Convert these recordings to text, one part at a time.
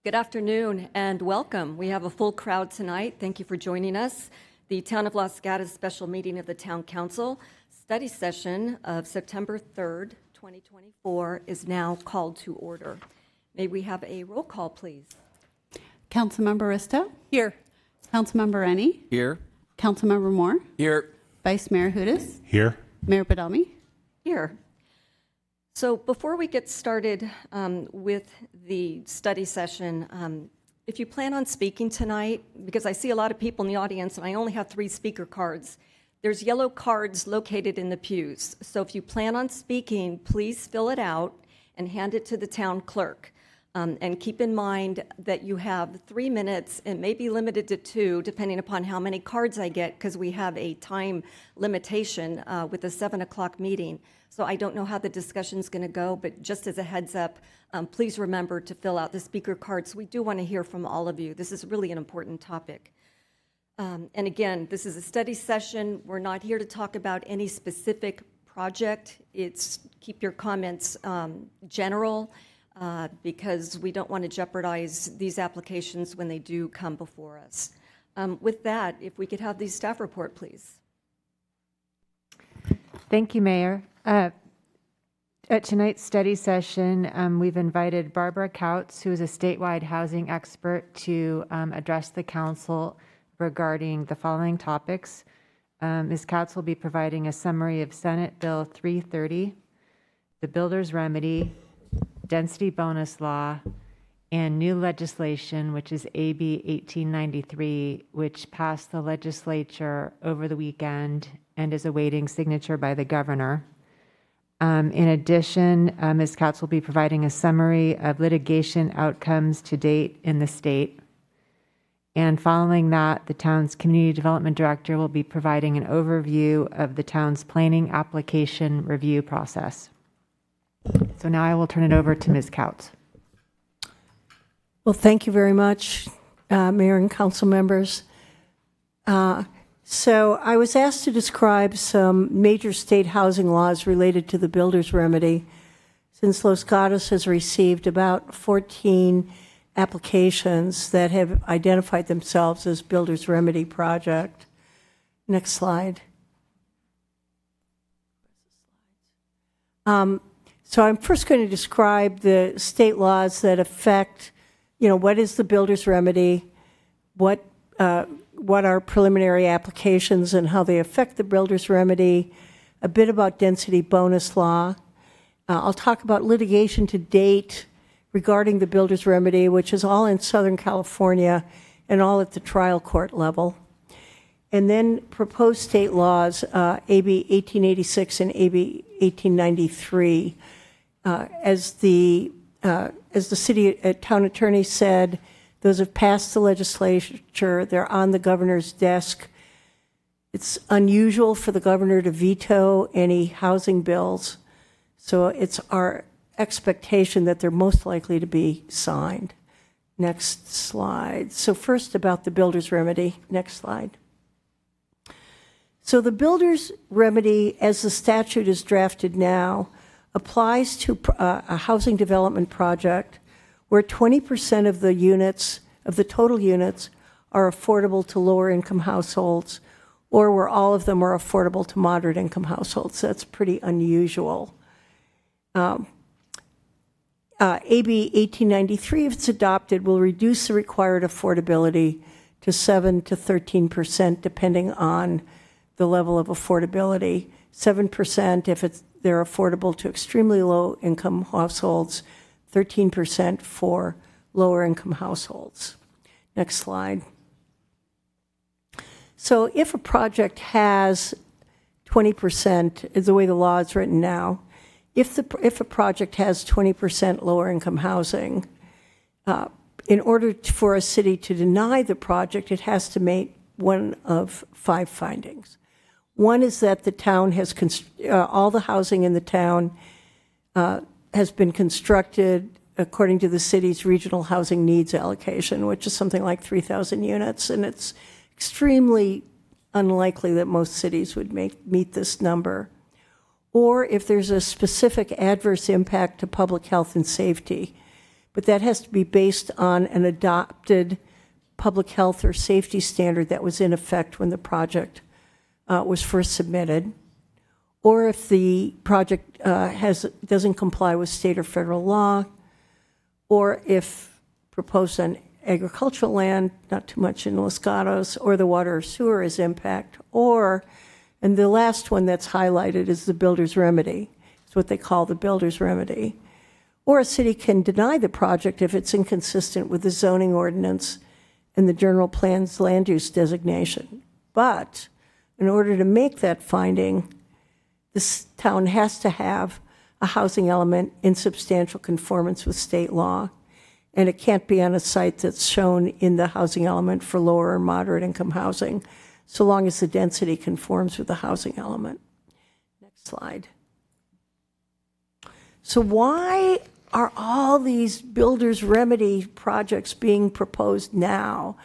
Good afternoon and welcome. We have a full crowd tonight. Thank you for joining us. The Town of Los Gatos Special Meeting of the Town Council study session of September 3rd, 2024 is now called to order. May we have a roll call, please? Councilmember Risto? Here. Councilmember Rennie? Here. Councilmember Moore? Here. Vice Mayor Hudas? Here. Mayor Badami? Here. So before we get started with the study session, if you plan on speaking tonight, because I see a lot of people in the audience and I only have 3 speaker cards, there's yellow cards located in the pews. So if you plan on speaking, please fill it out and hand it to the town clerk. And keep in mind that you have 3 minutes and may be limited to 2, depending upon how many cards I get, because we have a time limitation with the 7 o'clock meeting. So I don't know how the discussion's going to go, but just as a heads up, please remember to fill out the speaker cards. We do want to hear from all of you. This is really an important topic. And again, this is a study session. We're not here to talk about any specific project. It's keep your comments general. Because we don't want to jeopardize these applications when they do come before us. With that, if we could have the staff report, please. Thank you, Mayor. At tonight's study session, we've invited Barbara Gatos, who is a statewide housing expert, to address the council regarding the following topics. Ms. Gatos will be providing a summary of Senate Bill 330, the Builder's Remedy, density bonus law, and new legislation, which is AB 1893, which passed the legislature over the weekend and is awaiting signature by the governor. In addition, Ms. Gatos will be providing a summary of litigation outcomes to date in the state. And following that, the town's community development director will be providing an overview of the town's planning application review process. So now I will turn it over to Ms. Gatos. Well, thank you very much, Mayor and council members. So I was asked to describe some major state housing laws related to the builder's remedy, since Los Gatos has received about 14 applications that have identified themselves as builder's remedy project. Next slide. So I'm first going to describe the state laws that affect, what is the builder's remedy, what are preliminary applications and how they affect the builder's remedy, a bit about density bonus law. I'll talk about litigation to date regarding the builder's remedy, which is all in Southern California and all at the trial court level. And then proposed state laws, AB 1886 and AB 1893. As the city town attorney said, those have passed the legislature. They're on the governor's desk. It's unusual for the governor to veto any housing bills, so it's our expectation that they're most likely to be signed. Next slide. So first about the builder's remedy. Next slide. So the builder's remedy, as the statute is drafted now, applies to a housing development project where 20% of the units, of the total units, are affordable to lower income households, or where all of them are affordable to moderate income households. That's pretty unusual. AB 1893, if it's adopted, will reduce the required affordability to 7 to 13%, depending on the level of affordability. 7% if they're affordable to extremely low income households, 13% for lower income households. Next slide. So if a project has 20%, is the way the law is written now, if a project has 20% lower income housing, in order for a city to deny the project, it has to make one of 5 findings. One is that the town has, all the housing in the town has been constructed according to the city's regional housing needs allocation, which is something like 3,000 units, and it's extremely unlikely that most cities would meet this number. Or if there's a specific adverse impact to public health and safety, but that has to be based on an adopted public health or safety standard that was in effect when the project was first submitted, or if the project doesn't comply with state or federal law, or if proposed on agricultural land, not too much in Los Gatos, or the water or sewer is impact, or, and the last one that's highlighted is the builder's remedy. It's what they call the builder's remedy. Or a city can deny the project if it's inconsistent with the zoning ordinance and the general plan's land use designation. But in order to make that finding, this town has to have a housing element in substantial conformance with state law, and it can't be on a site that's shown in the housing element for lower or moderate income housing, so long as the density conforms with the housing element. Next slide. So why are all these builder's remedy projects being proposed now?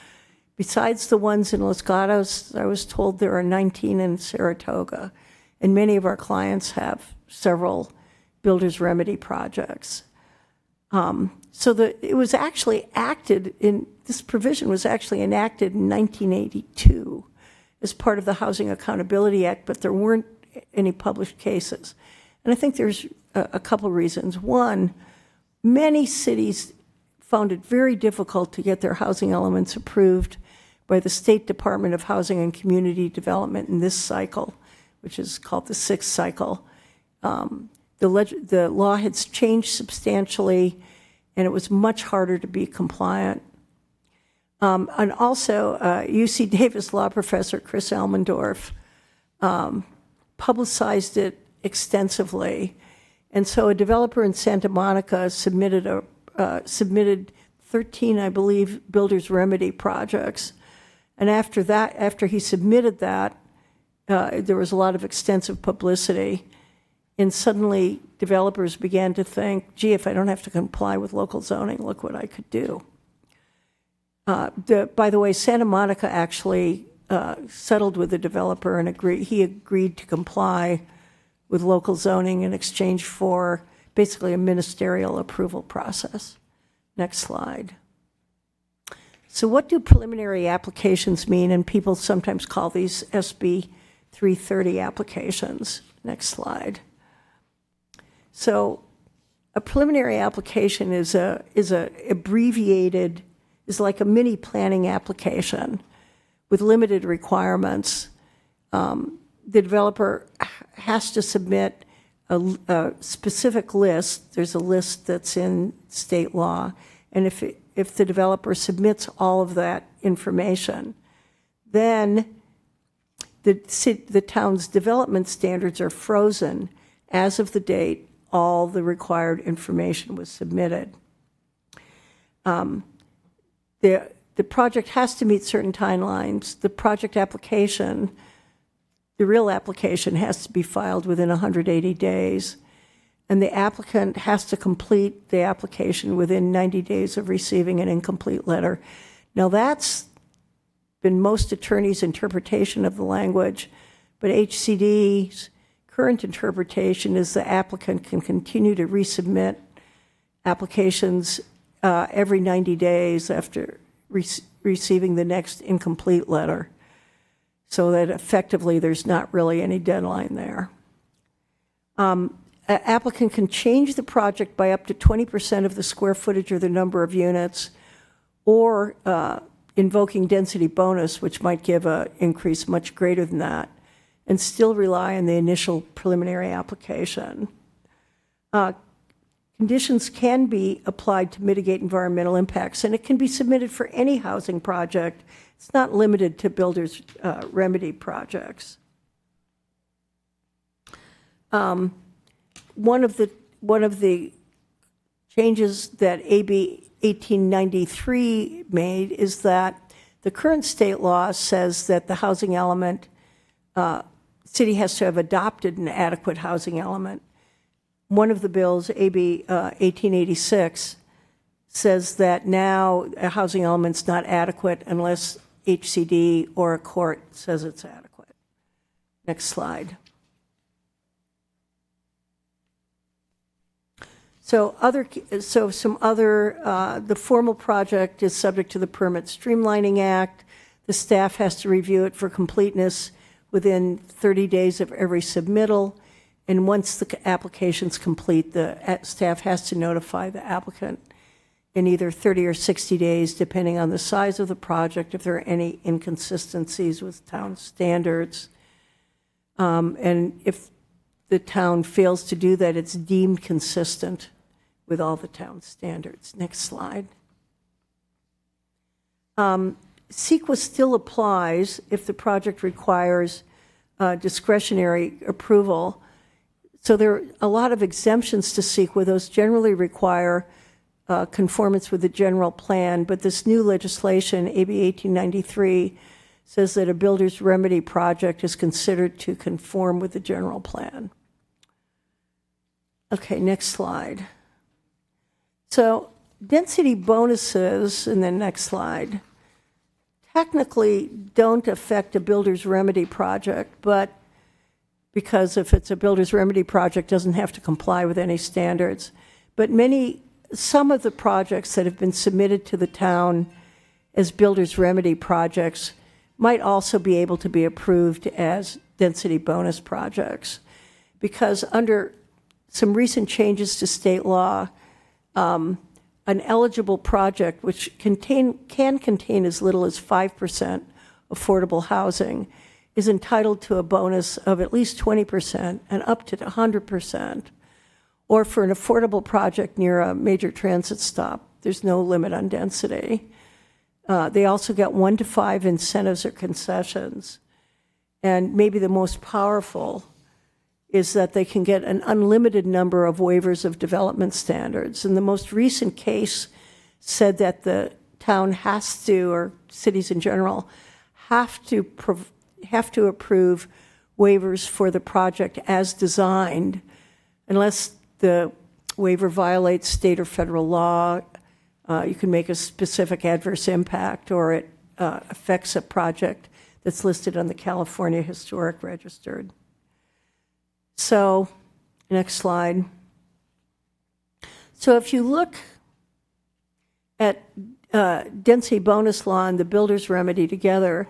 Besides the ones in Los Gatos, I was told there are 19 in Saratoga, and many of our clients have several builder's remedy projects. It was actually this provision was actually enacted in 1982 as part of the Housing Accountability Act, but there weren't any published cases. And I think there's a couple reasons. One, many cities found it very difficult to get their housing elements approved by the State Department of Housing and Community Development in this cycle, which is called the sixth cycle. The law had changed substantially, and it was much harder to be compliant. And also, UC Davis law professor Chris Elmendorf publicized it extensively. And so a developer in Santa Monica submitted 13, I believe, builder's remedy projects. And after he submitted that, there was a lot of extensive publicity. And suddenly developers began to think, gee, if I don't have to comply with local zoning, look what I could do. By the way, Santa Monica actually settled with the developer and he agreed to comply with local zoning in exchange for basically a ministerial approval process. Next slide. So what do preliminary applications mean? And people sometimes call these SB 330 applications. Next slide. So a preliminary application is like a mini planning application with limited requirements. The developer has to submit a specific list. There's a list that's in state law. And if the developer submits all of that information, then the town's development standards are frozen as of the date all the required information was submitted. The project has to meet certain timelines. The project application, the real application, has to be filed within 180 days. And the applicant has to complete the application within 90 days of receiving an incomplete letter. Now, that's been most attorneys' interpretation of the language, but HCD's current interpretation is the applicant can continue to resubmit applications every 90 days after receiving the next incomplete letter, so that effectively there's not really any deadline there. An applicant can change the project by up to 20% of the square footage or the number of units, or invoking density bonus, which might give an increase much greater than that, and still rely on the initial preliminary application. Conditions can be applied to mitigate environmental impacts, and it can be submitted for any housing project. It's not limited to builders' remedy projects. One of the changes that AB 1893 made is that the current state law says that the housing element, city has to have adopted an adequate housing element. One of the bills, AB 1886, says that now a housing element's not adequate unless HCD or a court says it's adequate. Next slide. The formal project is subject to the Permit Streamlining Act. The staff has to review it for completeness within 30 days of every submittal. And once the application's complete, the staff has to notify the applicant in either 30 or 60 days, depending on the size of the project, if there are any inconsistencies with town standards. And if the town fails to do that, it's deemed consistent with all the town standards. Next slide. CEQA still applies if the project requires discretionary approval. So there are a lot of exemptions to CEQA. Those generally require conformance with the general plan, but this new legislation, AB 1893, says that a builder's remedy project is considered to conform with the general plan. Okay, next slide. So density bonuses, and then next slide, technically don't affect a builder's remedy project, but because if it's a builder's remedy project, it doesn't have to comply with any standards. But some of the projects that have been submitted to the town as builder's remedy projects might also be able to be approved as density bonus projects. Because under some recent changes to state law, an eligible project, which can contain as little as 5% affordable housing, is entitled to a bonus of at least 20% and up to 100%. Or for an affordable project near a major transit stop, there's no limit on density. They also get 1 to 5 incentives or concessions. And maybe the most powerful is that they can get an unlimited number of waivers of development standards. And the most recent case said that the town has to, or cities in general, have to approve waivers for the project as designed, unless the waiver violates state or federal law. You can make a specific adverse impact, or it affects a project that's listed on the California Historic Register. So, next slide. So if you look at density bonus law and the builder's remedy together,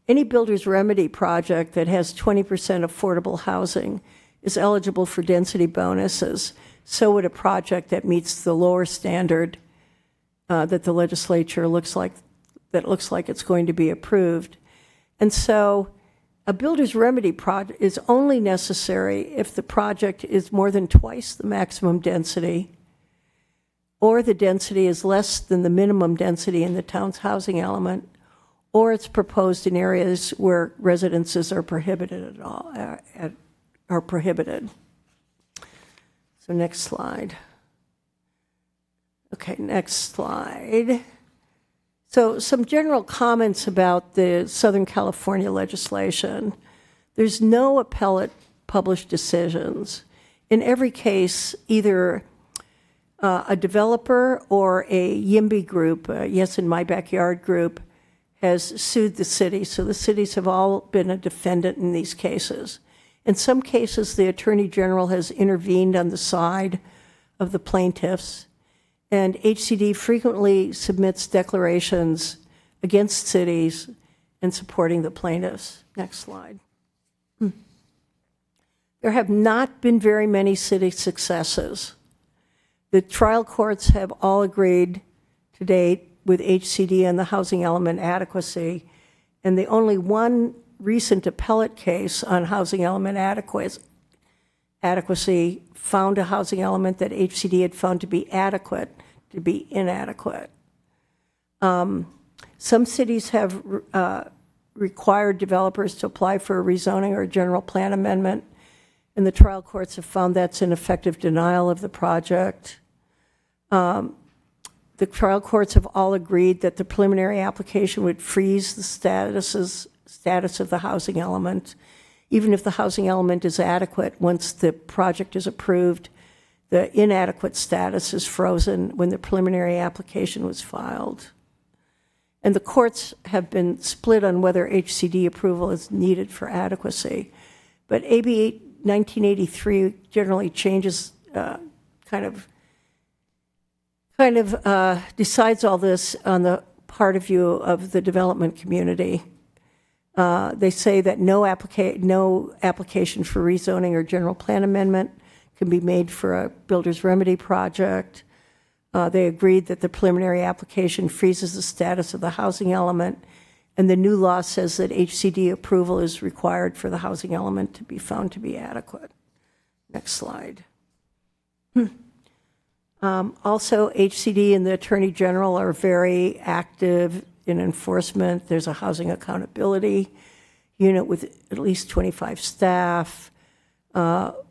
any builder's remedy project that has 20% affordable housing is eligible for density bonuses. So would a project that meets the lower standard that the legislature looks like it's going to be approved. And so a builder's remedy project is only necessary if the project is more than twice the maximum density, or the density is less than the minimum density in the town's housing element, or it's proposed in areas where residences are prohibited are prohibited. So next slide. Okay, next slide. So some general comments about the Southern California legislation. There's no appellate published decisions. In every case, either a developer or a YIMBY group, Yes in My Backyard group, has sued the city. So the cities have all been a defendant in these cases. In some cases, the Attorney General has intervened on the side of the plaintiffs, and HCD frequently submits declarations against cities and supporting the plaintiffs. Next slide. There have not been very many city successes. The trial courts have all agreed to date with HCD on the housing element adequacy, and the only one recent appellate case on housing element adequacy found a housing element that HCD had found to be adequate to be inadequate. Some cities have required developers to apply for a rezoning or a general plan amendment, and the trial courts have found that's an effective denial of the project. The trial courts have all agreed that the preliminary application would freeze the status of the housing element. Even if the housing element is adequate, once the project is approved, the inadequate status is frozen when the preliminary application was filed. And the courts have been split on whether HCD approval is needed for adequacy. But AB 1983 generally changes, kind of kind of decides all this on the part of view of the development community. They say that no application for rezoning or general plan amendment can be made for a builder's remedy project. They agreed that the preliminary application freezes the status of the housing element, and the new law says that HCD approval is required for the housing element to be found to be adequate. Next slide. Also, HCD and the Attorney General are very active in enforcement. There's a housing accountability unit with at least 25 staff.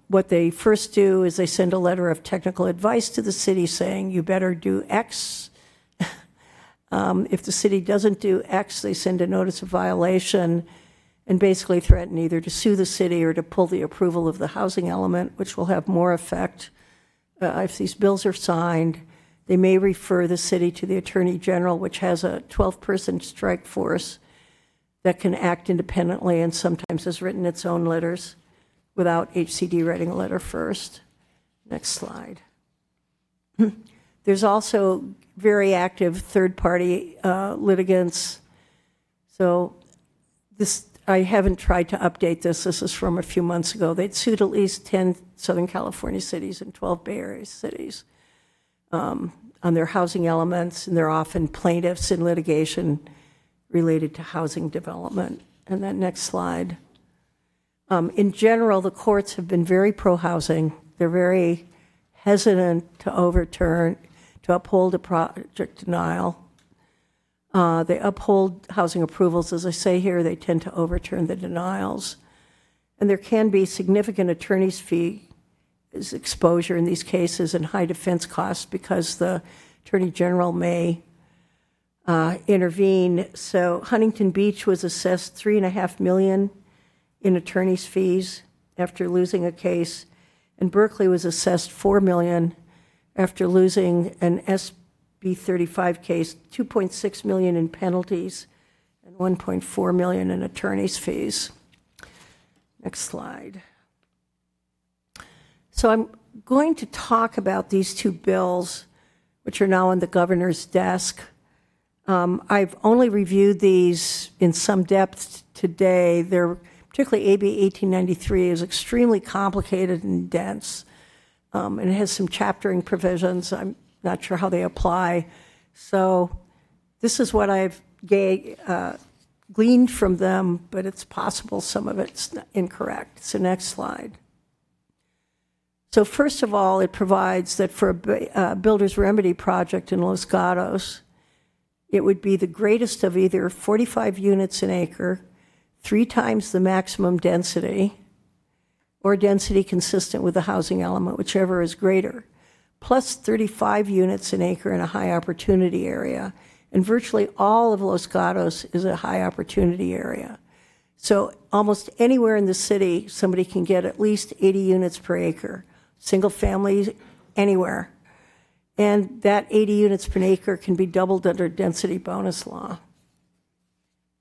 What they first do is they send a letter of technical advice to the city saying, you better do X. If the city doesn't do X, they send a notice of violation and basically threaten either to sue the city or to pull the approval of the housing element, which will have more effect if these bills are signed. They may refer the city to the Attorney General, which has a 12-person strike force that can act independently and sometimes has written its own letters without HCD writing a letter first. Next slide. There's also very active third-party litigants. So this, I haven't tried to update this. This is from a few months ago. They'd sued at least 10 Southern California cities and 12 Bay Area cities on their housing elements, and they're often plaintiffs in litigation related to housing development. And then next slide. In general, the courts have been very pro-housing. They're very hesitant to uphold a project denial. They uphold housing approvals. As I say here, they tend to overturn the denials. And there can be significant attorney's fee exposure in these cases and high defense costs because the Attorney General may intervene. So Huntington Beach was assessed $3.5 million in attorney's fees after losing a case, and Berkeley was assessed $4 million after losing an SB 35 case, $2.6 million in penalties, and $1.4 million in attorney's fees. Next slide. So I'm going to talk about these two bills, which are now on the governor's desk. I've only reviewed these in some depth today. They're particularly AB 1893 is extremely complicated and dense, and it has some chaptering provisions. I'm not sure how they apply. So this is what I've gleaned from them, but it's possible some of it's incorrect. So next slide. So first of all, it provides that for a builder's remedy project in Los Gatos, it would be the greatest of either 45 units an acre, 3 times the maximum density, or density consistent with the housing element, whichever is greater, plus 35 units an acre in a high opportunity area. And virtually all of Los Gatos is a high opportunity area. So almost anywhere in the city, somebody can get at least 80 units per acre, single family, anywhere. And that 80 units per acre can be doubled under density bonus law.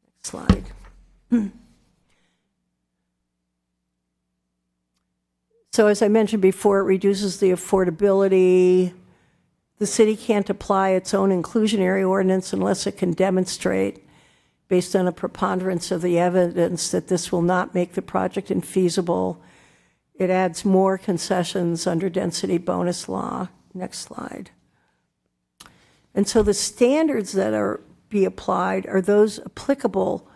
Next slide. So as I mentioned before, it reduces the affordability. The city can't apply its own inclusionary ordinance unless it can demonstrate, based on a preponderance of the evidence, that this will not make the project infeasible. It adds more concessions under density bonus law. Next slide. And so the standards that are be applied are those applicable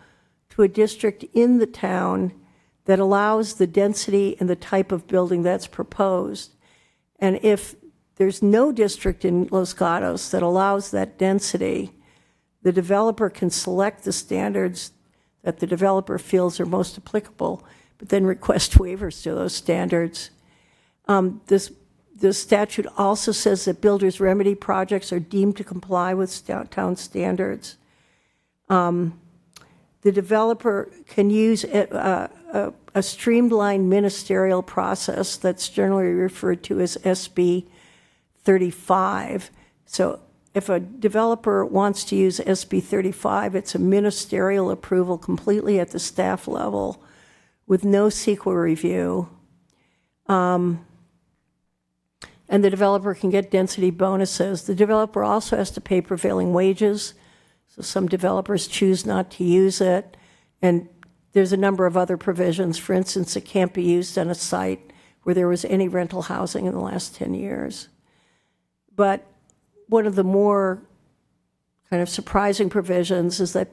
to a district in the town that allows the density and the type of building that's proposed. And if there's no district in Los Gatos that allows that density, the developer can select the standards that the developer feels are most applicable, but then request waivers to those standards. This statute also says that builder's remedy projects are deemed to comply with town standards. The developer can use a streamlined ministerial process that's generally referred to as SB 35. So if a developer wants to use SB 35, it's a ministerial approval completely at the staff level with no CEQA review. and the developer can get density bonuses. The developer also has to pay prevailing wages, so some developers choose not to use it. And there's a number of other provisions. For instance, it can't be used on a site where there was any rental housing in the last 10 years. But one of the more kind of surprising provisions is that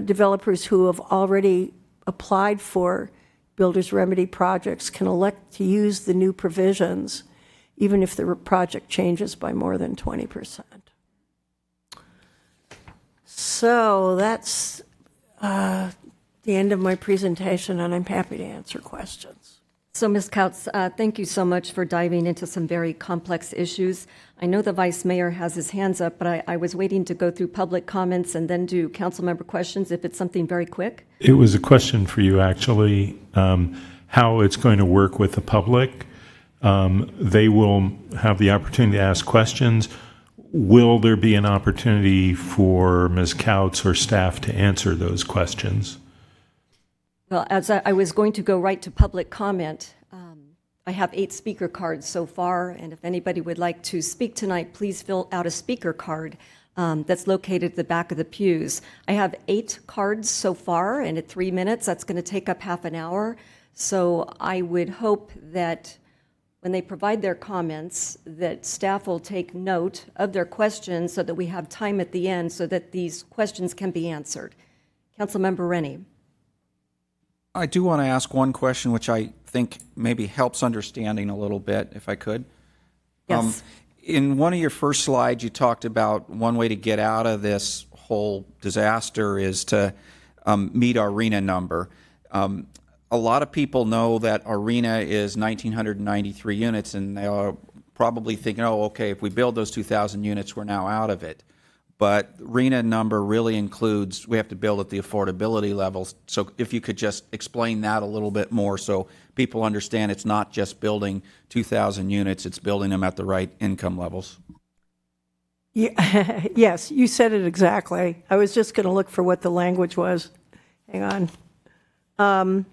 developers who have already applied for builder's remedy projects can elect to use the new provisions, even if the project changes by more than 20%. So that's the end of my presentation, and I'm happy to answer questions. So, Ms. Couts, thank you so much for diving into some very complex issues. I know the Vice Mayor has his hands up, but I was waiting to go through public comments and then do council member questions if it's something very quick. It was a question for you, actually, how it's going to work with the public. They will have the opportunity to ask questions. Will there be an opportunity for Ms. Couts or staff to answer those questions? Well, as I was going to go right to public comment, I have 8 speaker cards so far, and if anybody would like to speak tonight, please fill out a speaker card that's located at the back of the pews. I have 8 cards so far, and at 3 minutes, that's going to take up half an hour. So I would hope that when they provide their comments, that staff will take note of their questions so that we have time at the end so that these questions can be answered. Councilmember Rennie. I do want to ask one question, which I think maybe helps understanding a little bit, if I could. Yes. In one of your first slides, you talked about one way to get out of this whole disaster is to meet our RENA number. A lot of people know that our RENA is 1,993 units, and they are probably thinking, oh, okay, if we build those 2,000 units, we're now out of it. But RENA number really includes, we have to build at the affordability levels. So if you could just explain that a little bit more so people understand it's not just building 2,000 units, it's building them at the right income levels. Yeah, yes, you said it exactly. I was just going to look for what the language was. Hang on.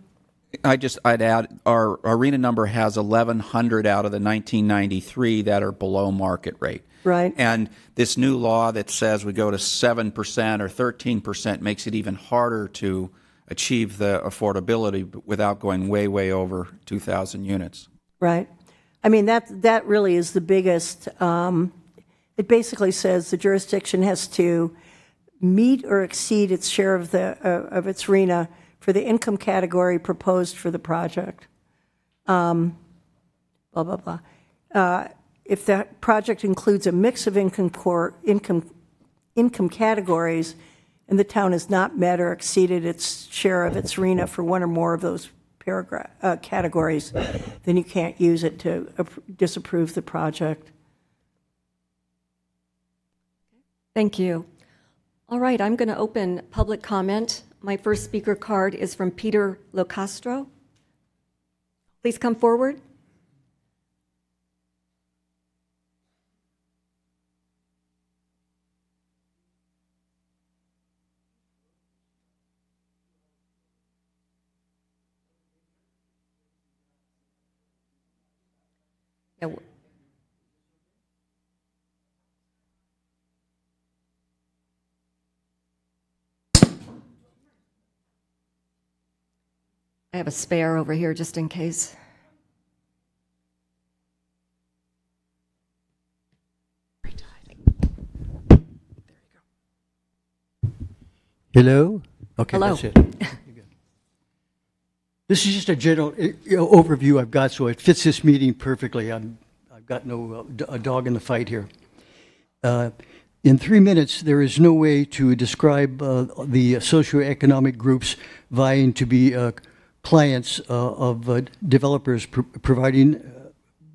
I'd add, our RENA number has 1,100 out of the 1993 that are below market rate. Right. And this new law that says we go to 7% or 13% makes it even harder to achieve the affordability without going way, way over 2,000 units. Right. I mean, that really is the biggest. It basically says the jurisdiction has to meet or exceed its share of its RENA for the income category proposed for the project. Blah, blah, blah. If that project includes a mix of income categories and the town has not met or exceeded its share of its RENA for one or more of those categories, then you can't use it to disapprove the project. Thank you. All right, I'm going to open public comment. My first speaker card is from Peter Locastro. Please come forward. Yeah. I have a spare over here just in case. Hello? Okay, Hello. that's it. This is just a general overview I've got, so it fits this meeting perfectly. I've got no a dog in the fight here. In 3 minutes, there is no way to describe the socioeconomic groups vying to be clients of developers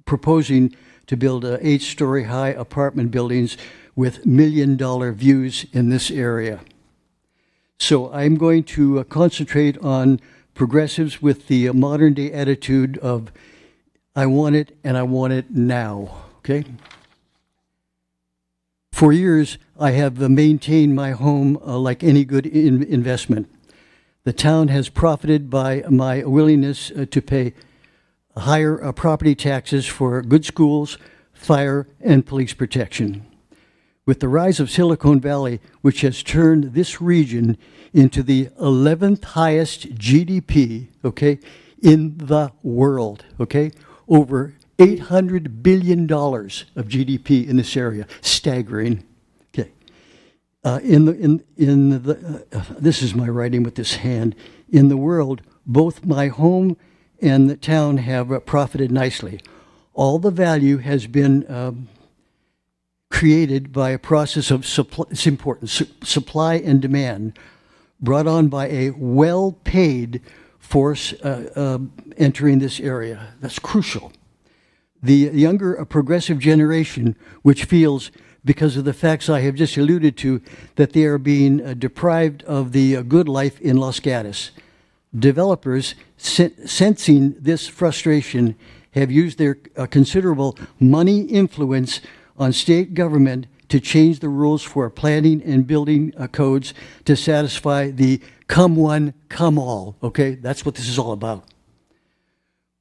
proposing to build 8-story high apartment buildings with $1 million views in this area. So I'm going to concentrate on progressives with the modern day attitude of I want it and I want it now, okay? For years, I have maintained my home like any good investment. The town has profited by my willingness to pay higher property taxes for good schools, fire, and police protection. With the rise of Silicon Valley, which has turned this region into the 11th highest GDP, okay, in the world, okay, over $800 billion of GDP in this area, staggering. Okay, this is my writing with this hand. In the world, both my home and the town have profited nicely. All the value has been created by a process of supply, it's important, supply and demand, brought on by a well-paid force entering this area. That's crucial. The younger progressive generation, which feels, because of the facts I have just alluded to, that they are being deprived of the good life in Los Gatos. Developers, sensing this frustration, have used their considerable money influence on state government to change the rules for planning and building codes to satisfy the come one, come all, okay? That's what this is all about.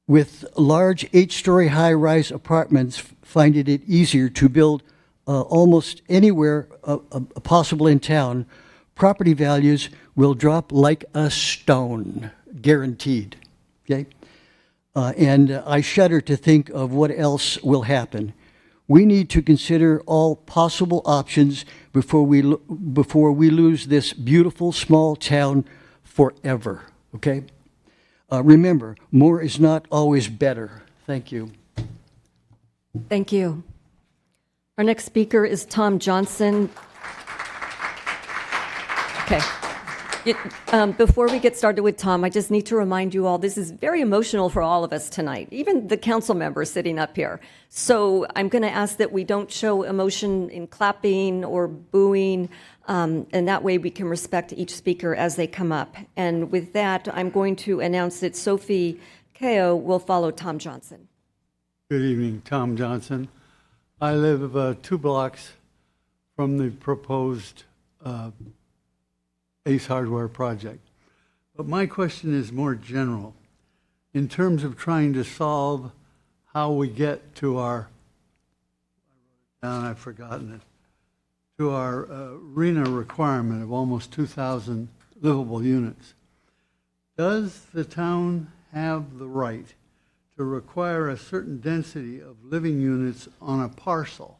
With large 8-story high-rise apartments finding it easier to build almost anywhere possible in town, property values will drop like a stone, guaranteed, okay? And I shudder to think of what else will happen. We need to consider all possible options before we lose this beautiful small town forever, okay? Remember, more is not always better. Thank you. Thank you. Our next speaker is Tom Johnson. Okay. Before we get started with Tom, I just need to remind you all, this is very emotional for all of us tonight, even the council members sitting up here. So I'm going to ask that we don't show emotion in clapping or booing, and that way we can respect each speaker as they come up. And with that, I'm going to announce that Sophie Kao will follow Tom Johnson. Good evening, Tom Johnson. I live 2 blocks from the proposed Ace Hardware project. But my question is more general. In terms of trying to solve how we get to our, I've forgotten it, to our RENA requirement of almost 2,000 livable units, does the town have the right to require a certain density of living units on a parcel?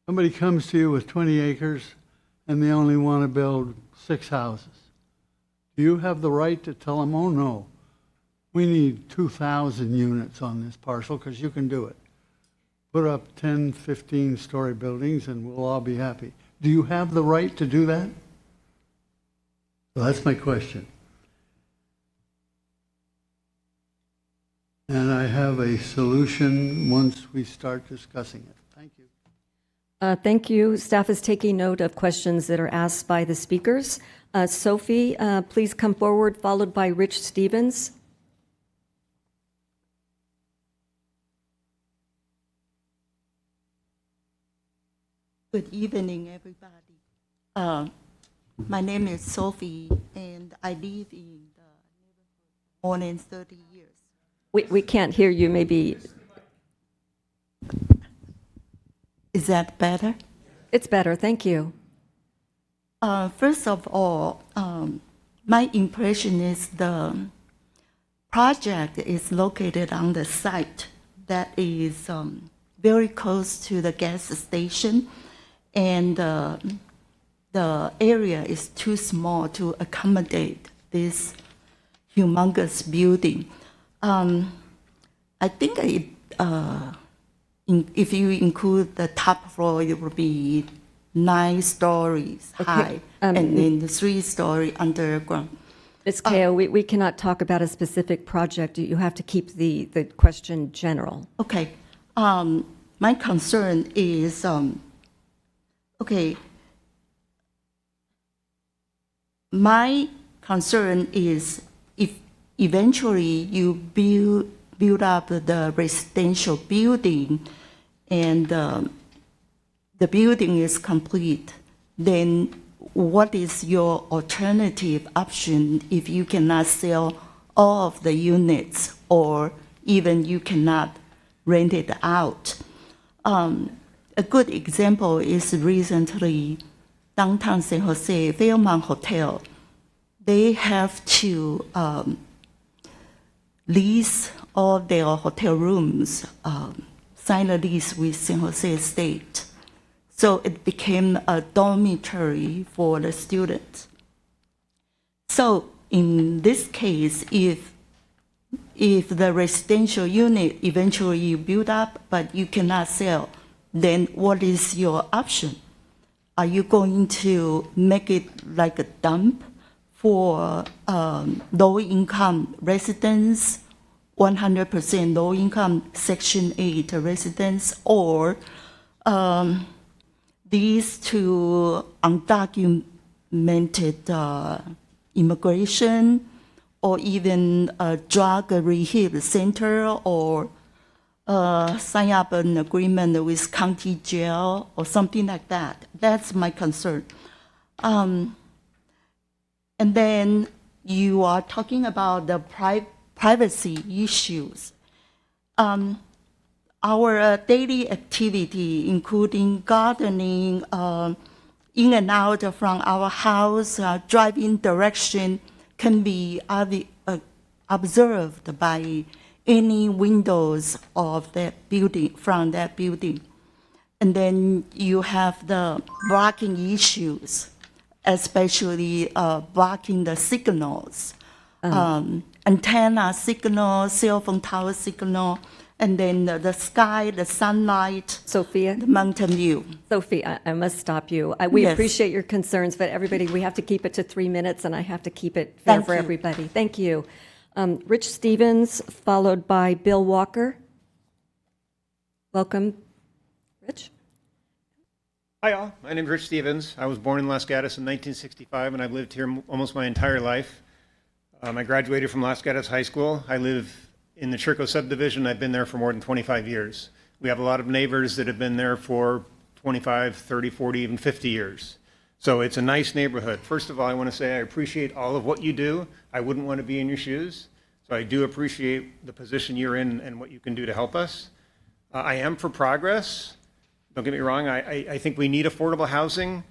Somebody comes to you with 20 acres and they only want to build 6 houses. Do you have the right to tell them, oh no, we need 2,000 units on this parcel because you can do it? Put up 10, 15-story buildings and we'll all be happy. Do you have the right to do that? Well, that's my question. And I have a solution once we start discussing it. Thank you. Thank you. Staff is taking note of questions that are asked by the speakers. Sophie, please come forward, followed by Rich Stevens. Good evening, everybody. My name is Sophie, and I live in the neighborhood more than 30 years. We can't hear you, maybe. Is that better? It's better, thank you. First of all, my impression is the project is located on the site that is very close to the gas station, and the area is too small to accommodate this humongous building. I think if you include the top floor, it will be 9 stories high, and then the 3-story underground. Ms. Kao, we cannot talk about a specific project. You have to keep the question general. Okay. My concern is, my concern is if eventually you build up the residential building and the building is complete, then what is your alternative option if you cannot sell all of the units, or even you cannot rent it out. A good example is recently downtown San Jose, Fairmont Hotel. They have to lease all their hotel rooms, sign a lease with San Jose State. So it became a dormitory for the students. So in this case, if the residential unit eventually you build up, but you cannot sell, then what is your option? Are you going to make it like a dump for low-income residents, 100% low-income Section 8 residents, or these two undocumented immigration, or even a drug rehab center, or sign up an agreement with county jail or something like that. That's my concern. And then you are talking about the privacy issues. Our daily activity, including gardening, in and out from our house, driving direction, can be observed by any windows of that building, from that building. And then you have the blocking issues, especially blocking the signals, antenna signal, cell phone tower signal, and then the sky, the sunlight, Sophia? the mountain view. Sophie, I must stop you. We Yes. appreciate your concerns, but everybody, we have to keep it to 3 minutes, and I have to keep it fair Thank for you. everybody. Thank you. Rich Stevens, followed by Bill Walker. Welcome, Rich. Hi, all. My name is Rich Stevens. I was born in Los Gatos in 1965, and I've lived here almost my entire life. I graduated from Los Gatos High School. I live in the Chirco subdivision. I've been there for more than 25 years. We have a lot of neighbors that have been there for 25, 30, 40, even 50 years. So it's a nice neighborhood. First of all, I want to say I appreciate all of what you do. I wouldn't want to be in your shoes. So I do appreciate the position you're in and what you can do to help us. I am for progress. Don't get me wrong. I think we need affordable housing.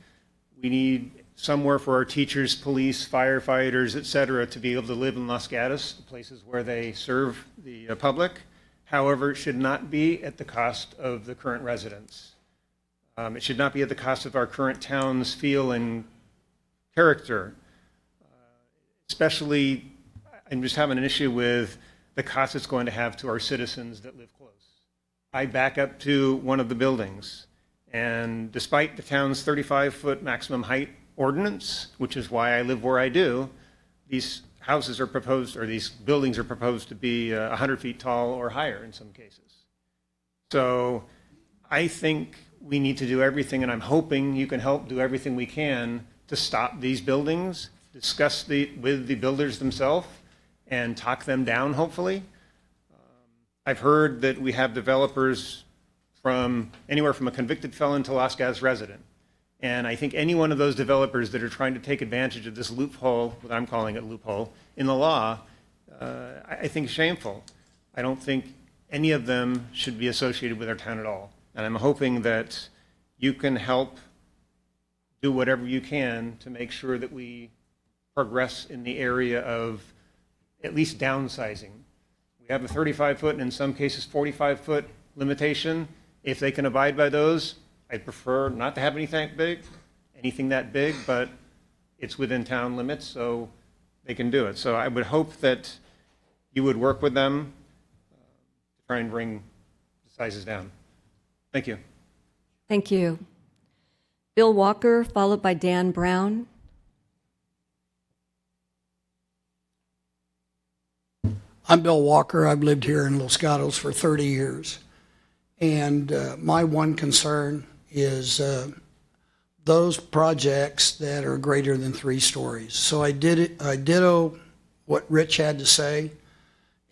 We need somewhere for our teachers, police, firefighters, et cetera, to be able to live in Los Gatos, the places where they serve the public. However, it should not be at the cost of the current residents. It should not be at the cost of our current town's feel and character. Especially, I'm just having an issue with the cost it's going to have to our citizens that live close. I back up to one of the buildings, and despite the town's 35-foot maximum height ordinance, which is why I live where I do, these houses are proposed, or these buildings are proposed to be 100 feet tall or higher in some cases. So I think we need to do everything, and I'm hoping you can help do everything we can to stop these buildings, discuss with the builders themselves, and talk them down, hopefully. I've heard that we have developers from anywhere from a convicted felon to Los Gatos resident. And I think any one of those developers that are trying to take advantage of this loophole, what I'm calling it loophole, in the law, I think is shameful. I don't think any of them should be associated with our town at all. And I'm hoping that you can help do whatever you can to make sure that we progress in the area of at least downsizing. We have a 35-foot and in some cases 45-foot limitation. If they can abide by those, I prefer not to have anything that big, but it's within town limits, so they can do it. So I would hope that you would work with them to try and bring the sizes down. Thank you. Thank you. Bill Walker, followed by Dan Brown. I'm Bill Walker. I've lived here in Los Gatos for 30 years. And my one concern is those projects that are greater than 3 stories. So I ditto what Rich had to say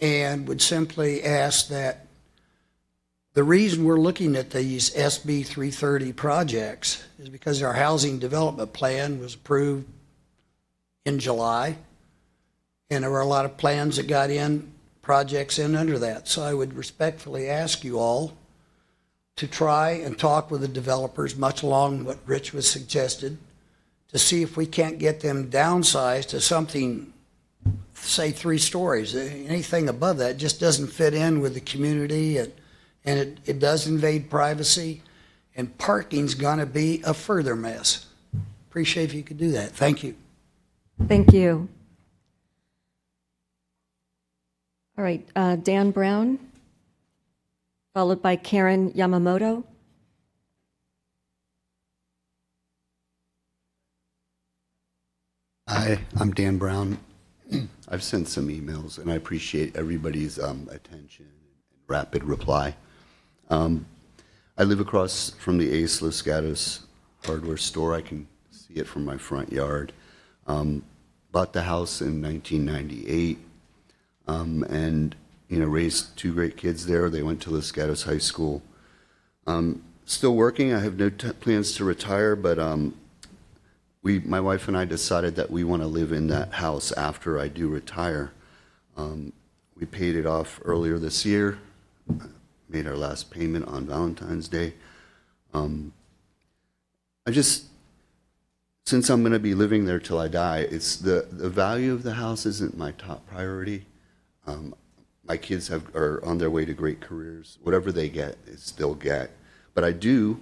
and would simply ask that the reason we're looking at these SB 330 projects is because our housing development plan was approved in July. And there were a lot of plans that got in, projects in under that. So I would respectfully ask you all to try and talk with the developers, much along what Rich was suggested, to see if we can't get them downsized to something, say 3 stories. Anything above that just doesn't fit in with the community, and it does invade privacy, and parking's gonna be a further mess. Appreciate if you could do that. Thank you. Thank you. All right, Dan Brown, followed by Karen Yamamoto. Hi, I'm Dan Brown. I've sent some emails, and I appreciate everybody's attention and rapid reply. I live across from the Ace Los Gatos hardware store. I can see it from my front yard. Bought the house in 1998, and raised 2 great kids there. They went to Los Gatos High School. Still working. I have no plans to retire, but my wife and I decided that we want to live in that house after I do retire. We paid it off earlier this year, made our last payment on Valentine's Day. Since I'm going to be living there till I die, it's the value of the house isn't my top priority. My kids are on their way to great careers. Whatever they get, they still get. But I do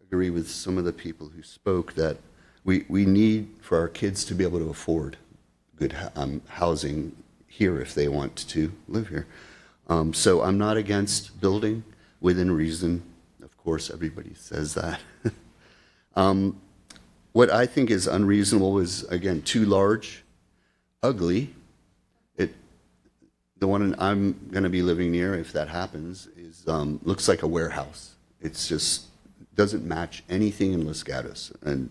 agree with some of the people who spoke that we need for our kids to be able to afford good housing here if they want to live here. So I'm not against building within reason. Of course, everybody says that. What I think is unreasonable is, again, too large, ugly. The one I'm going to be living near, if that happens, is looks like a warehouse. It's just doesn't match anything in Los Gatos, and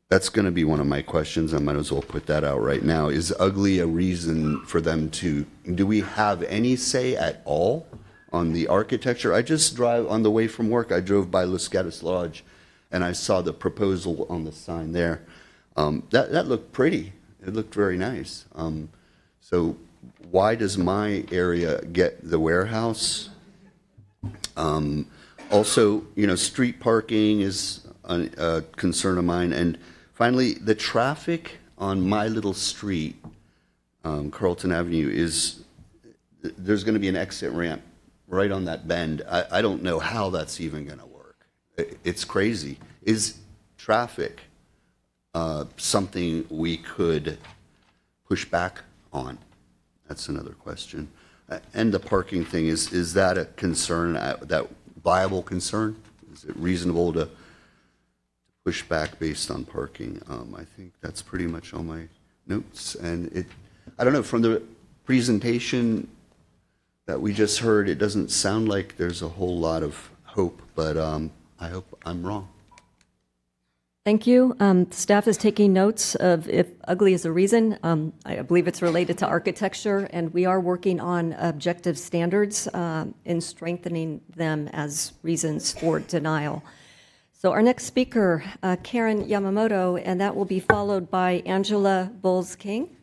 that's going to be one of my questions. I might as well put that out right now. Is ugly a reason for them to? Do we have any say at all on the architecture? I just drive on the way from work. I drove by Los Gatos Lodge, and I saw the proposal on the sign there. That looked pretty. It looked very nice. So why does my area get the warehouse? Also, street parking is a concern of mine. And finally, the traffic on my little street, Carlton Avenue, there's going to be an exit ramp right on that bend. I don't know how that's even going to work. It's crazy. Is traffic something we could push back on? That's another question. And the parking thing, is that a concern, that viable concern? Is it reasonable to push back based on parking? I think that's pretty much all my notes. And I don't know, from the presentation that we just heard, it doesn't sound like there's a whole lot of hope, but I hope I'm wrong. Thank you. Staff is taking notes of if ugly is a reason. I believe it's related to architecture, and we are working on objective standards in strengthening them as reasons for denial. So our next speaker, Karen Yamamoto, and that will be followed by Angela Bowles-King.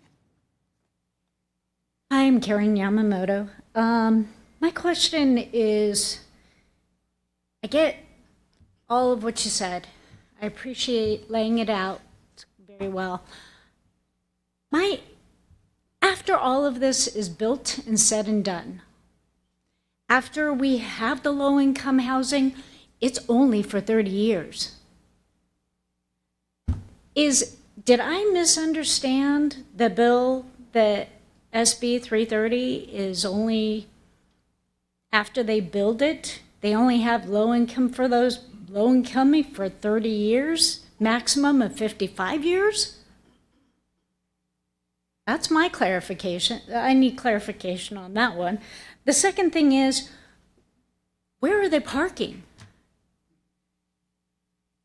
Hi, I'm Karen Yamamoto. My question is, I get all of what you said. I appreciate laying it out very well. After all of this is built and said and done, after we have the low-income housing, it's only for 30 years. Did I misunderstand the bill that SB 330 is only after they build it? They only have low-income for those low-income for 30 years, maximum of 55 years? That's my clarification. I need clarification on that one. The second thing is, where are they parking?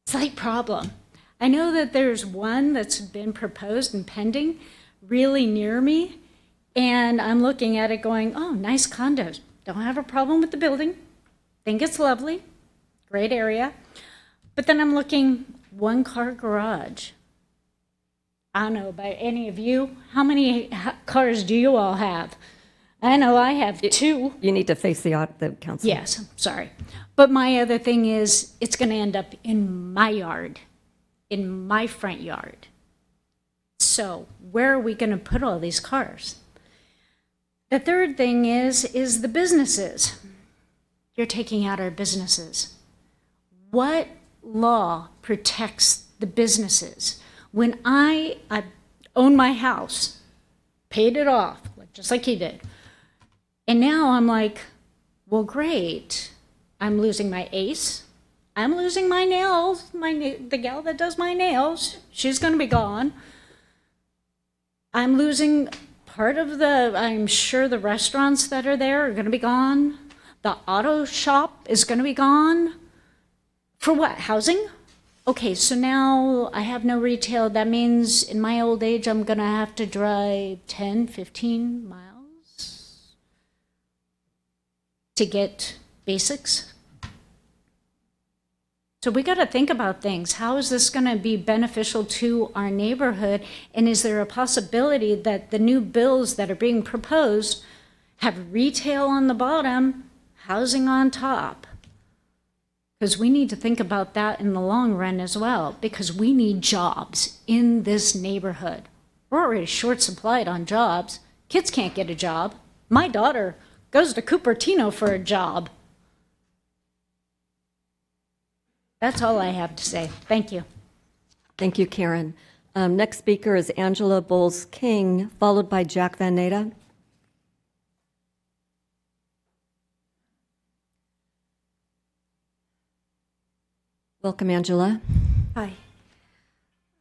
Slight problem. I know that there's one that's been proposed and pending really near me, and I'm looking at it going, oh, nice condos. Don't have a problem with the building. Think it's lovely. Great area. But then I'm looking, 1-car garage. I don't know about any of you. How many cars do you all have? I know I have 2. You need to face the council. Yes, I'm sorry. But my other thing is, it's going to end up in my yard, in my front yard. So where are we going to put all these cars? The third thing is the businesses. You're taking out our businesses. What law protects the businesses? When I owned my house, paid it off, just like he did, and now I'm like, well, great. I'm losing my ace. I'm losing my nails. The gal that does my nails, she's going to be gone. I'm losing part of I'm sure the restaurants that are there are going to be gone. The auto shop is going to be gone. For what? Housing? Okay, so now I have no retail. That means in my old age, I'm going to have to drive 10, 15 miles to get basics. So we got to think about things. How is this going to be beneficial to our neighborhood? And is there a possibility that the new bills that are being proposed have retail on the bottom, housing on top? Because we need to think about that in the long run as well, because we need jobs in this neighborhood. We're already short supplied on jobs. Kids can't get a job. My daughter goes to Cupertino for a job. That's all I have to say. Thank you. Thank you, Karen. Next speaker is Angela Bowles-King, followed by Jack Van Natta. Welcome, Angela. Hi.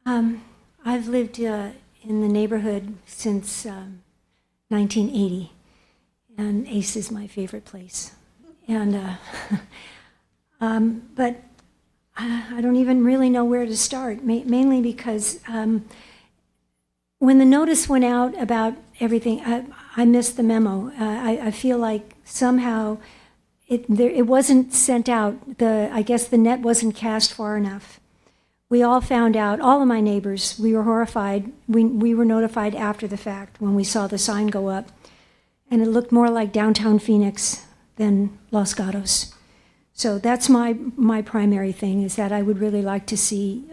I've lived in the neighborhood since 1980, and Ace is my favorite place. And but I don't even really know where to start, mainly because when the notice went out about everything, I missed the memo. I feel like somehow it wasn't sent out. I guess the net wasn't cast far enough. We all found out, all of my neighbors, we were horrified. We were notified after the fact when we saw the sign go up. And it looked more like downtown Phoenix than Los Gatos. So that's my primary thing, is that I would really like to see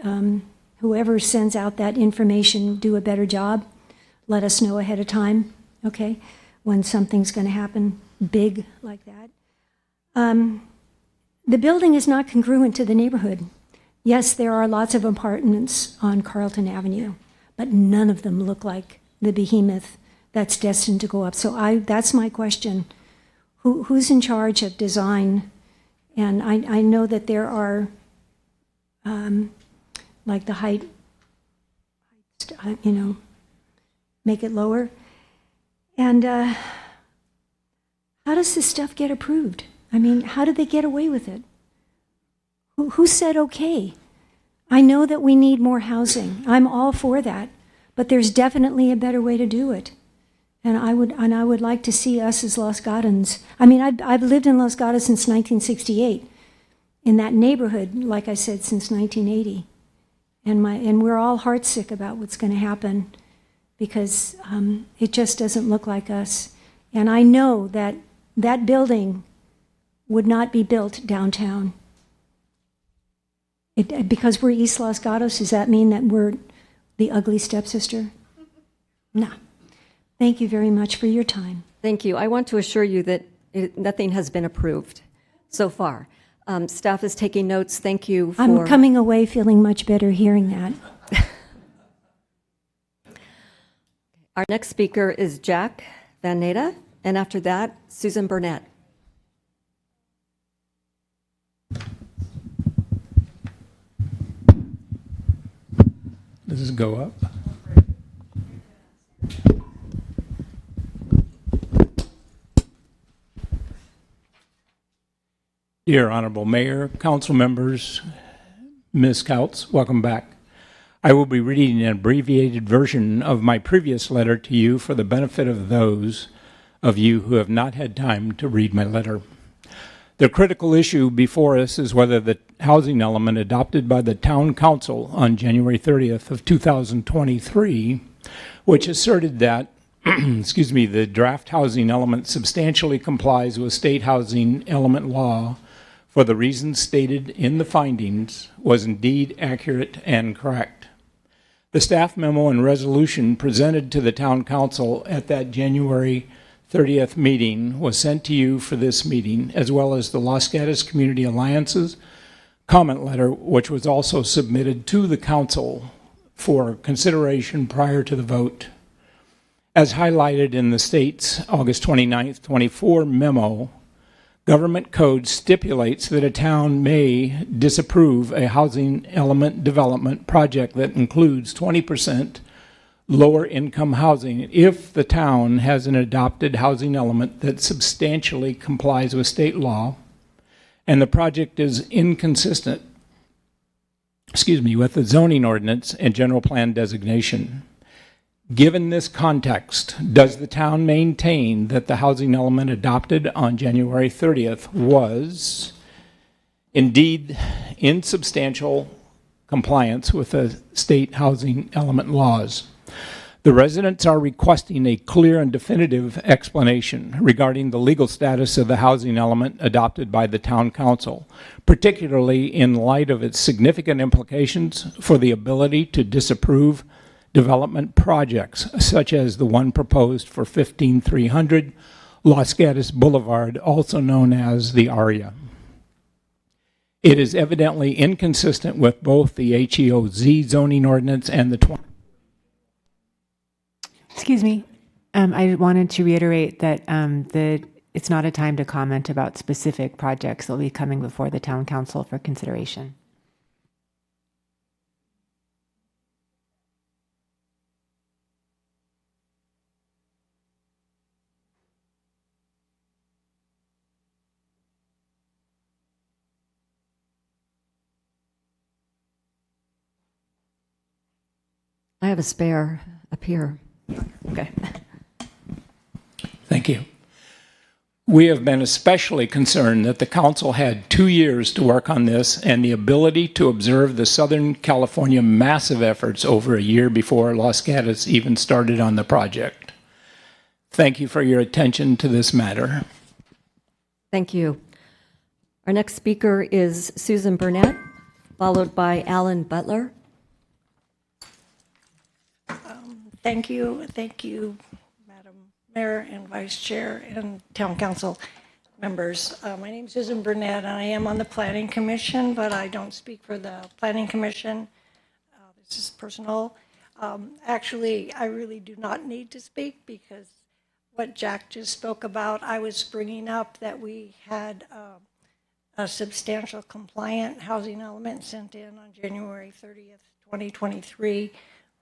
whoever sends out that information do a better job. Let us know ahead of time, okay, when something's going to happen big like that. The building is not congruent to the neighborhood. Yes, there are lots of apartments on Carlton Avenue, but none of them look like the behemoth that's destined to go up. So that's my question. Who's in charge of design? And I know that there are, like the height, make it lower. And how does this stuff get approved? I mean, how did they get away with it? Who said okay? I know that we need more housing. I'm all for that, but there's definitely a better way to do it. And I would like to see us as Los Gatans. I mean, I've lived in Los Gatos since 1968, in that neighborhood, like I said, since 1980. And we're all heartsick about what's going to happen, because it just doesn't look like us. And I know that that building would not be built downtown. Because we're East Los Gatos, does that mean that we're the ugly stepsister? No. Thank you very much for your time. Thank you. I want to assure you that nothing has been approved so far. Staff is taking notes. Thank you for... I'm coming away feeling much better hearing that. Our next speaker is Jack Van Natta, and after that, Susan Burnett. Does this go up? Dear Honorable Mayor, council members, Ms. Couts, welcome back. I will be reading an abbreviated version of my previous letter to you for the benefit of those of you who have not had time to read my letter. The critical issue before us is whether the housing element adopted by the Town Council on January 30th of 2023, which asserted that, excuse me, the draft housing element substantially complies with state housing element law for the reasons stated in the findings, was indeed accurate and correct. The staff memo and resolution presented to the Town Council at that January 30th meeting was sent to you for this meeting, as well as the Los Gatos Community Alliance's comment letter, which was also submitted to the Council for consideration prior to the vote. As highlighted in the state's August 29th, 24 memo, government code stipulates that a town may disapprove a housing element development project that includes 20% lower income housing if the town has an adopted housing element that substantially complies with state law and the project is inconsistent, with the zoning ordinance and general plan designation. Given this context, does the town maintain that the housing element adopted on January 30th was indeed in substantial compliance with the state housing element laws? The residents are requesting a clear and definitive explanation regarding the legal status of the housing element adopted by the Town Council, particularly in light of its significant implications for the ability to disapprove development projects, such as the one proposed for 15300 Los Gatos Boulevard, also known as the ARIA. It is evidently inconsistent with both the HEOZ zoning ordinance and the Excuse me. I wanted to reiterate that it's not a time to comment about specific projects that will be coming before the Town Council for consideration. I have a spare up here. Okay. Thank you. We have been especially concerned that the council had 2 years to work on this and the ability to observe the Southern California massive efforts over a year before Los Gatos even started on the project. Thank you for your attention to this matter. Thank you. Our next speaker is Susan Burnett, followed by Alan Butler. Thank you, Madam Mayor and Vice Chair and Town Council members. My name is Susan Burnett, and I am on the Planning Commission, but I don't speak for the Planning Commission. This is personal. Actually, I really do not need to speak because what Jack just spoke about, I was bringing up that we had a substantial compliant housing element sent in on January 30th, 2023,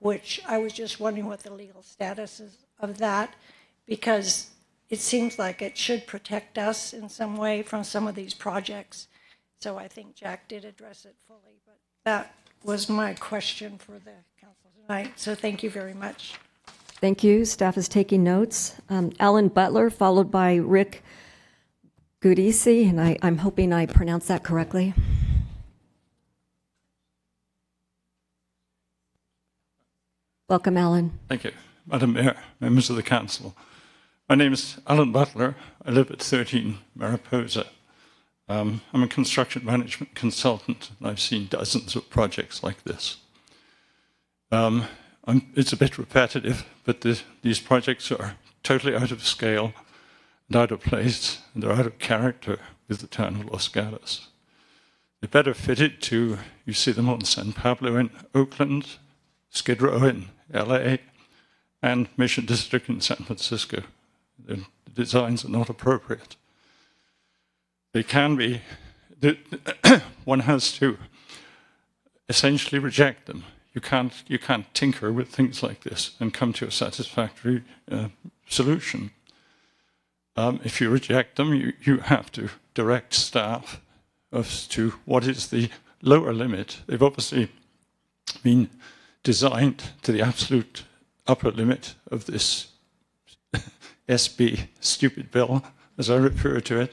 which I was just wondering what the legal status is of that, because it seems like it should protect us in some way from some of these projects. So I think Jack did address it fully, but that was my question for the council tonight. So thank you very much. Thank you. Staff is taking notes. Alan Butler, followed by Rick Giudice, and I'm hoping I pronounced that correctly. Welcome, Alan. Thank you. Madam Mayor, members of the council. My name is Alan Butler. I live at 13 Mariposa. I'm a construction management consultant, and I've seen dozens of projects like this. It's a bit repetitive, but these projects are totally out of scale and out of place, and they're out of character with the town of Los Gatos. They're better fitted to, you see them on San Pablo in Oakland, Skid Row in LA, and Mission District in San Francisco. The designs are not appropriate. They can be, one has to essentially reject them. You can't tinker with things like this and come to a satisfactory solution. If you reject them, you have to direct staff as to what is the lower limit. They've obviously been designed to the absolute upper limit of this SB stupid bill, as I refer to it.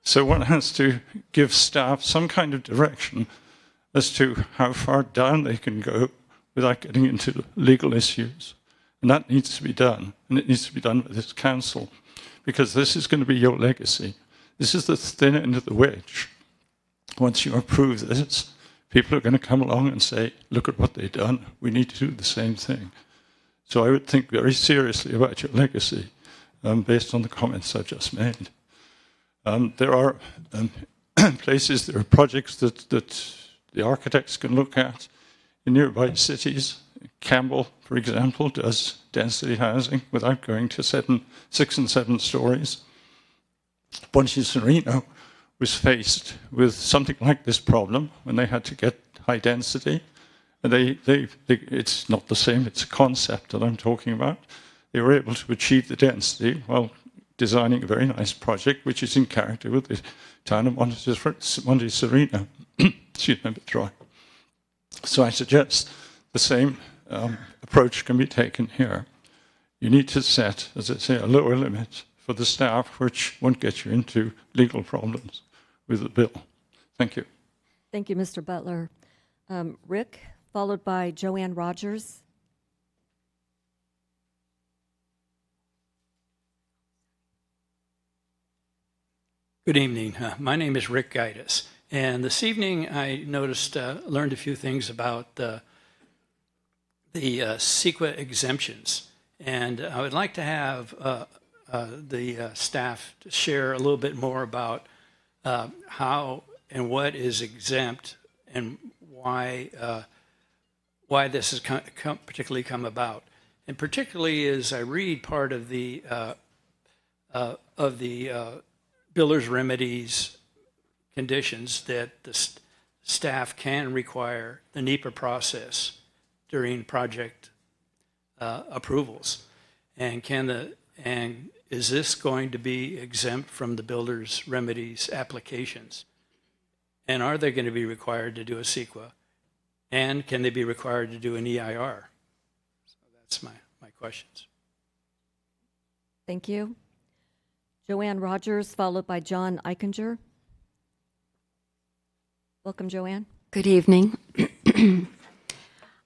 So one has to give staff some kind of direction as to how far down they can go without getting into legal issues. And that needs to be done. And it needs to be done by this council, because this is going to be your legacy. This is the thin end of the wedge. Once you approve this, people are going to come along and say, look at what they've done. We need to do the same thing. So I would think very seriously about your legacy based on the comments I've just made. There are places, there are projects that the architects can look at in nearby cities. Campbell, for example, does density housing without going to 6 and 7 stories. Sereno was faced with something like this problem when they had to get high density. And it's not the same, it's a concept that I'm talking about. They were able to achieve the density while designing a very nice project, which is in character with the town of Sereno. Excuse me, a bit dry. So I suggest the same approach can be taken here. You need to set, as I say, a lower limit for the staff, which won't get you into legal problems with the bill. Thank you. Thank you, Mr. Butler. Rick, followed by Joanne Rogers. Good evening. My name is Rick Gatos, and this evening I learned a few things about the CEQA exemptions, and I would like to have the staff to share a little bit more about how and what is exempt and why this has particularly come about. And particularly as I read part of the builder's remedies conditions that the staff can require the NEPA process during project approvals, and is this going to be exempt from the builder's remedies applications? And are they going to be required to do a CEQA? And can they be required to do an EIR? So that's my questions. Thank you. Joanne Rogers, followed by John Eichinger. Welcome, Joanne. Good evening.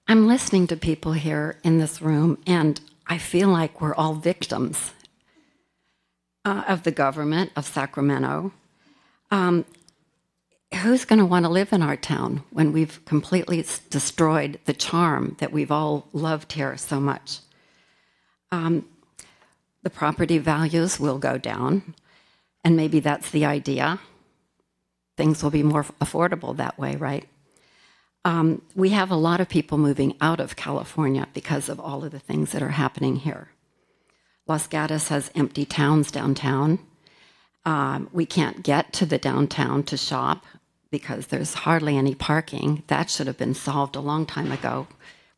I'm listening to people here in this room, and I feel like we're all victims of the government of Sacramento. Who's going to want to live in our town when we've completely destroyed the charm that we've all loved here so much? The property values will go down, and maybe that's the idea. Things will be more affordable that way, right? We have a lot of people moving out of California because of all of the things that are happening here. Los Gatos has empty towns downtown. We can't get to the downtown to shop because there's hardly any parking. That should have been solved a long time ago.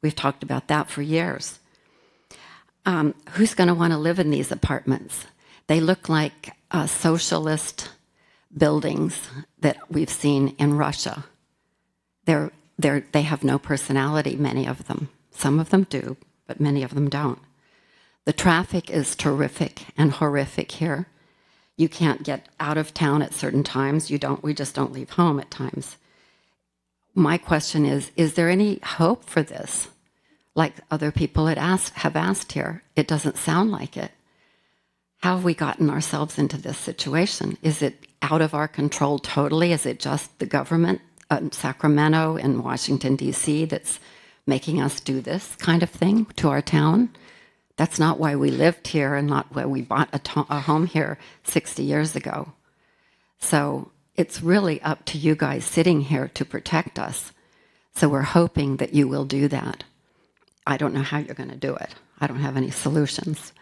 We've talked about that for years. Who's going to want to live in these apartments? They look like socialist buildings that we've seen in Russia. They have no personality, many of them. Some of them do, but many of them don't. The traffic is terrific and horrific here. You can't get out of town at certain times. We just don't leave home at times. My question is there any hope for this? Like other people have asked here, it doesn't sound like it. How have we gotten ourselves into this situation? Is it out of our control totally? Is it just the government, Sacramento and Washington, D.C., that's making us do this kind of thing to our town? That's not why we lived here and not why we bought a home here 60 years ago. So it's really up to you guys sitting here to protect us. So we're hoping that you will do that. I don't know how you're going to do it. I don't have any solutions.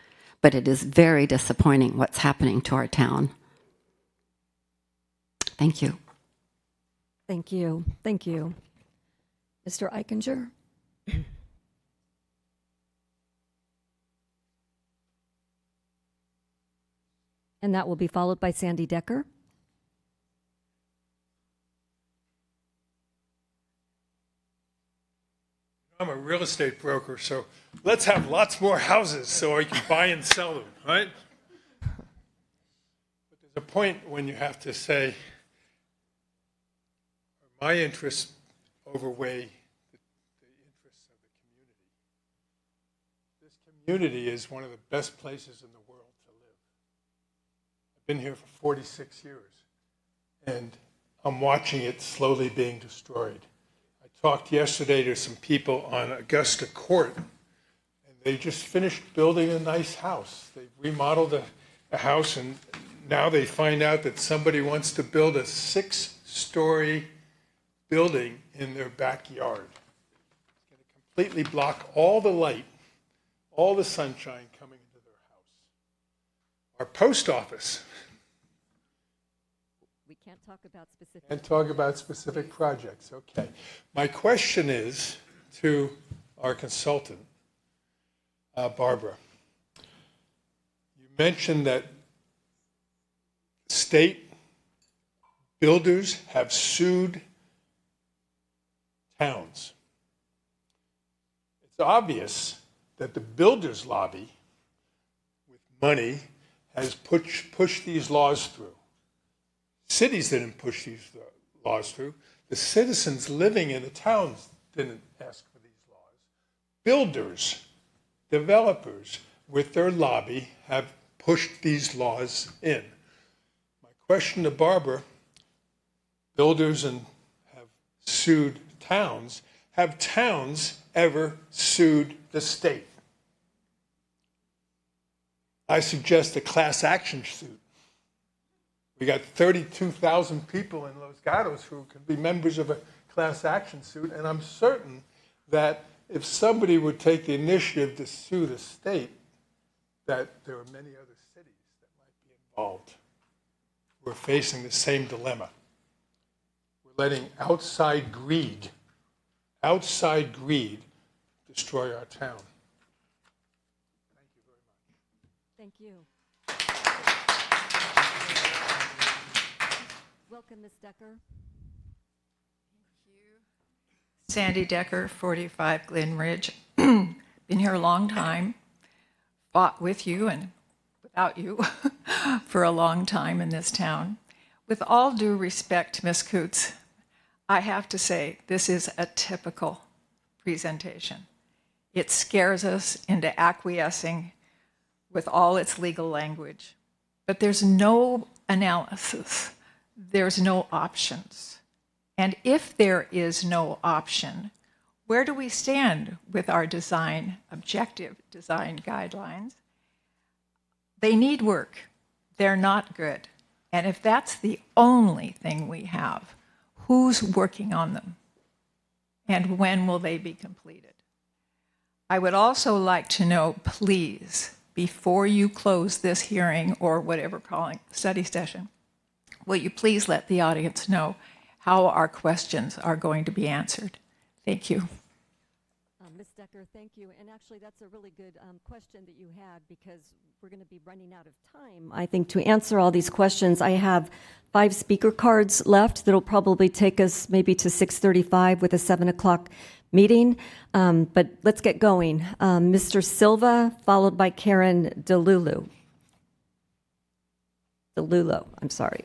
But it is very disappointing what's happening to our town. Thank you. Thank you. Thank you. Mr. Eichinger. And that will be followed by Sandy Decker. I'm a real estate broker, so let's have lots more houses so I can buy and sell them, right? But there's a point when you have to say, my interests outweigh the interests of the community. This community is one of the best places in the world to live. I've been here for 46 years, and I'm watching it slowly being destroyed. I talked yesterday to some people on Augusta Court, and they just finished building a nice house. They remodeled a house, and now they find out that somebody wants to build a 6-story building in their backyard. It's going to completely block all the light, all the sunshine coming into their house. Our post office. We can't talk about specific. Can't talk about specific projects. Okay. My question is to our consultant, Barbara. You mentioned that state builders have sued towns. It's obvious that the builders' lobby, with money, has pushed these laws through. Cities didn't push these laws through. The citizens living in the towns didn't ask for these laws. Builders, developers, with their lobby, have pushed these laws in. My question to Barbara, builders have sued towns. Have towns ever sued the state? I suggest a class action suit. We got 32,000 people in Los Gatos who could be members of a class action suit, and I'm certain that if somebody would take the initiative to sue the state, that there are many other cities that might be involved. We're facing the same dilemma. We're letting outside greed destroy our town. Thank you very much. Thank you. Welcome, Ms. Decker. Sandy Decker, 45 Glen Ridge. Been here a long time. Fought with you and without you for a long time in this town. With all due respect to Ms. Coots, I have to say this is a typical presentation. It scares us into acquiescing with all its legal language. But there's no analysis. There's no options. And if there is no option, where do we stand with our objective design guidelines? They need work. They're not good. And if that's the only thing we have, who's working on them? And when will they be completed? I would also like to know, please, before you close this hearing or whatever calling study session, will you please let the audience know how our questions are going to be answered? Thank you. Ms. Decker, thank you. And actually, that's a really good question that you had, because we're going to be running out of time, I think, to answer all these questions. I have 5 speaker cards left that'll probably take us maybe to 6:35 with a 7 o'clock meeting. But let's get going. Mr. Silva, followed by Karen DeLulo. I'm sorry.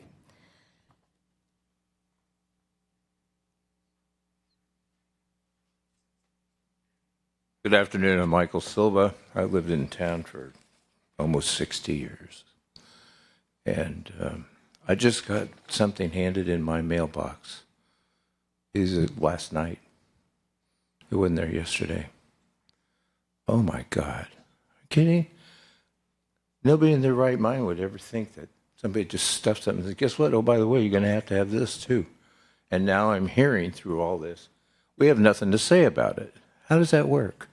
Good afternoon. I'm Michael Silva. I lived in town for almost 60 years. And I just got something handed in my mailbox. Is it last night? It wasn't there yesterday. Oh my God. Are you kidding? Nobody in their right mind would ever think that somebody just stuffed something and said, guess what? Oh, by the way, you're going to have this too. And now I'm hearing through all this, we have nothing to say about it. How does that work?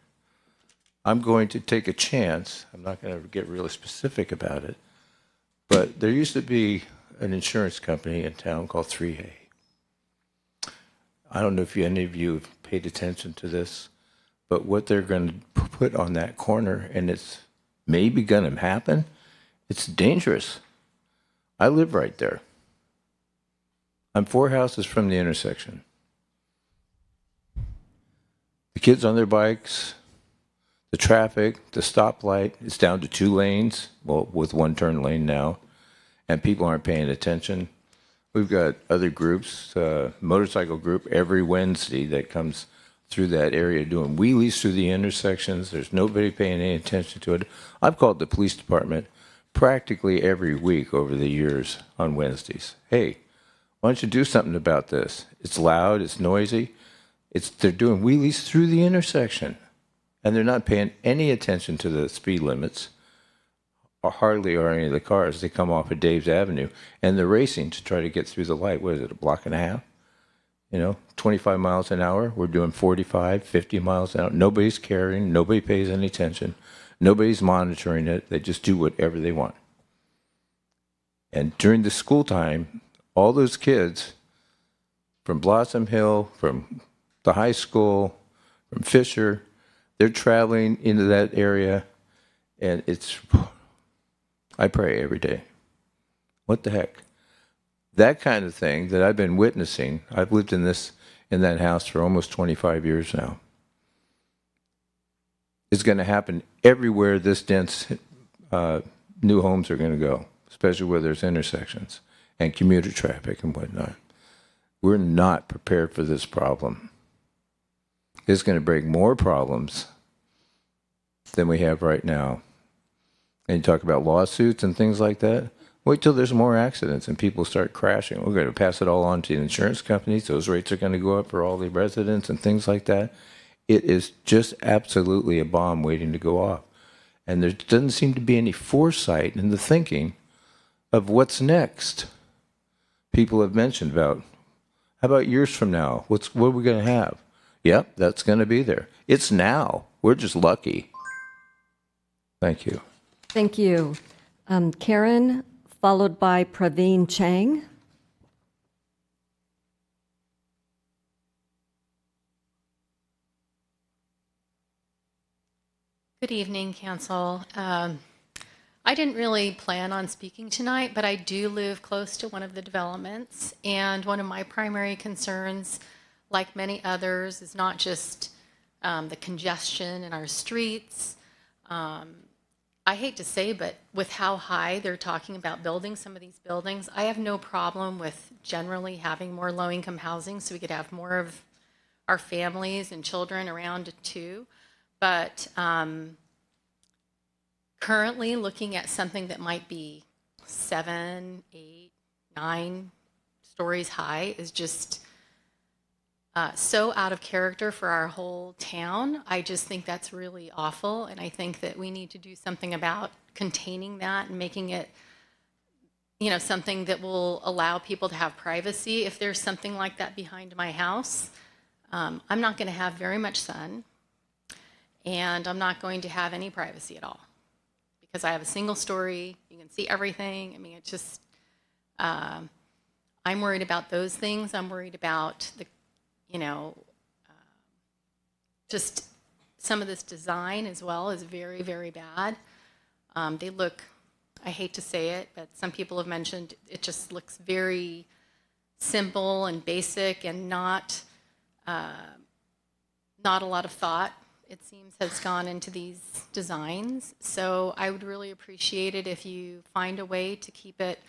I'm going to take a chance. I'm not going to get really specific about it. But there used to be an insurance company in town called 3A. I don't know if any of you have paid attention to this, but what they're going to put on that corner, and it's maybe going to happen, it's dangerous. I live right there. I'm 4 houses from the intersection. The kids on their bikes, the traffic, the stoplight, it's down to 2 lanes, well, with 1 turn lane now. and people aren't paying attention. We've got other groups, motorcycle group every Wednesday that comes through that area doing wheelies through the intersections. There's nobody paying any attention to it. I've called the police department practically every week over the years on Wednesdays. Hey, why don't you do something about this? It's loud, it's noisy. They're doing wheelies through the intersection, and they're not paying any attention to the speed limits, or hardly or any of the cars. They come off of Dave's Avenue, and they're racing to try to get through the light. What is it, a block and a half? 25 miles an hour. We're doing 45, 50 miles an hour. Nobody's caring. Nobody pays any attention. Nobody's monitoring it. They just do whatever they want. And during the school time, all those kids from Blossom Hill, from the high school, from Fisher, they're traveling into that area, and I pray every day. What the heck? That kind of thing that I've been witnessing, I've lived in that house for almost 25 years now, is going to happen everywhere this dense new homes are going to go, especially where there's intersections and commuter traffic and whatnot. We're not prepared for this problem. It's going to bring more problems than we have right now. And you talk about lawsuits and things like that. Wait till there's more accidents and people start crashing. We're going to pass it all on to the insurance companies. Those rates are going to go up for all the residents and things like that. It is just absolutely a bomb waiting to go off. And there doesn't seem to be any foresight in the thinking of what's next. People have mentioned about, how about years from now? What are we going to have? Yep, that's going to be there. It's now. We're just lucky. Thank you. Thank you. Karen, followed by Praveen Chang. Good evening, Council. I didn't really plan on speaking tonight, but I do live close to one of the developments, and one of my primary concerns, like many others, is not just the congestion in our streets. I hate to say, but with how high they're talking about building some of these buildings, I have no problem with generally having more low-income housing so we could have more of our families and children around too. But currently looking at something that might be 7, 8, 9 stories high is just so out of character for our whole town. I just think that's really awful, and I think that we need to do something about containing that and making it, something that will allow people to have privacy. If there's something like that behind my house, I'm not going to have very much sun, and I'm not going to have any privacy at all because I have a single story. You can see everything. I mean, it's just, I'm worried about those things. I'm worried about the just some of this design as well is very, very bad. They look, I hate to say it, but some people have mentioned it just looks very simple and basic and not a lot of thought, it seems, has gone into these designs. So I would really appreciate it if you find a way to keep it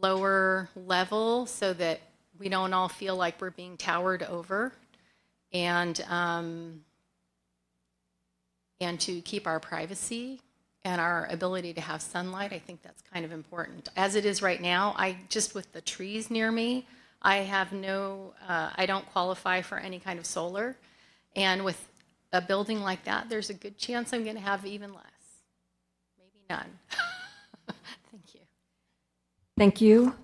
lower level so that we don't all feel like we're being towered over, and to keep our privacy and our ability to have sunlight. I think that's kind of important. As it is right now, with the trees near me, I have I don't qualify for any kind of solar. And with a building like that, there's a good chance I'm going to have even less, maybe none. Thank you. Thank you.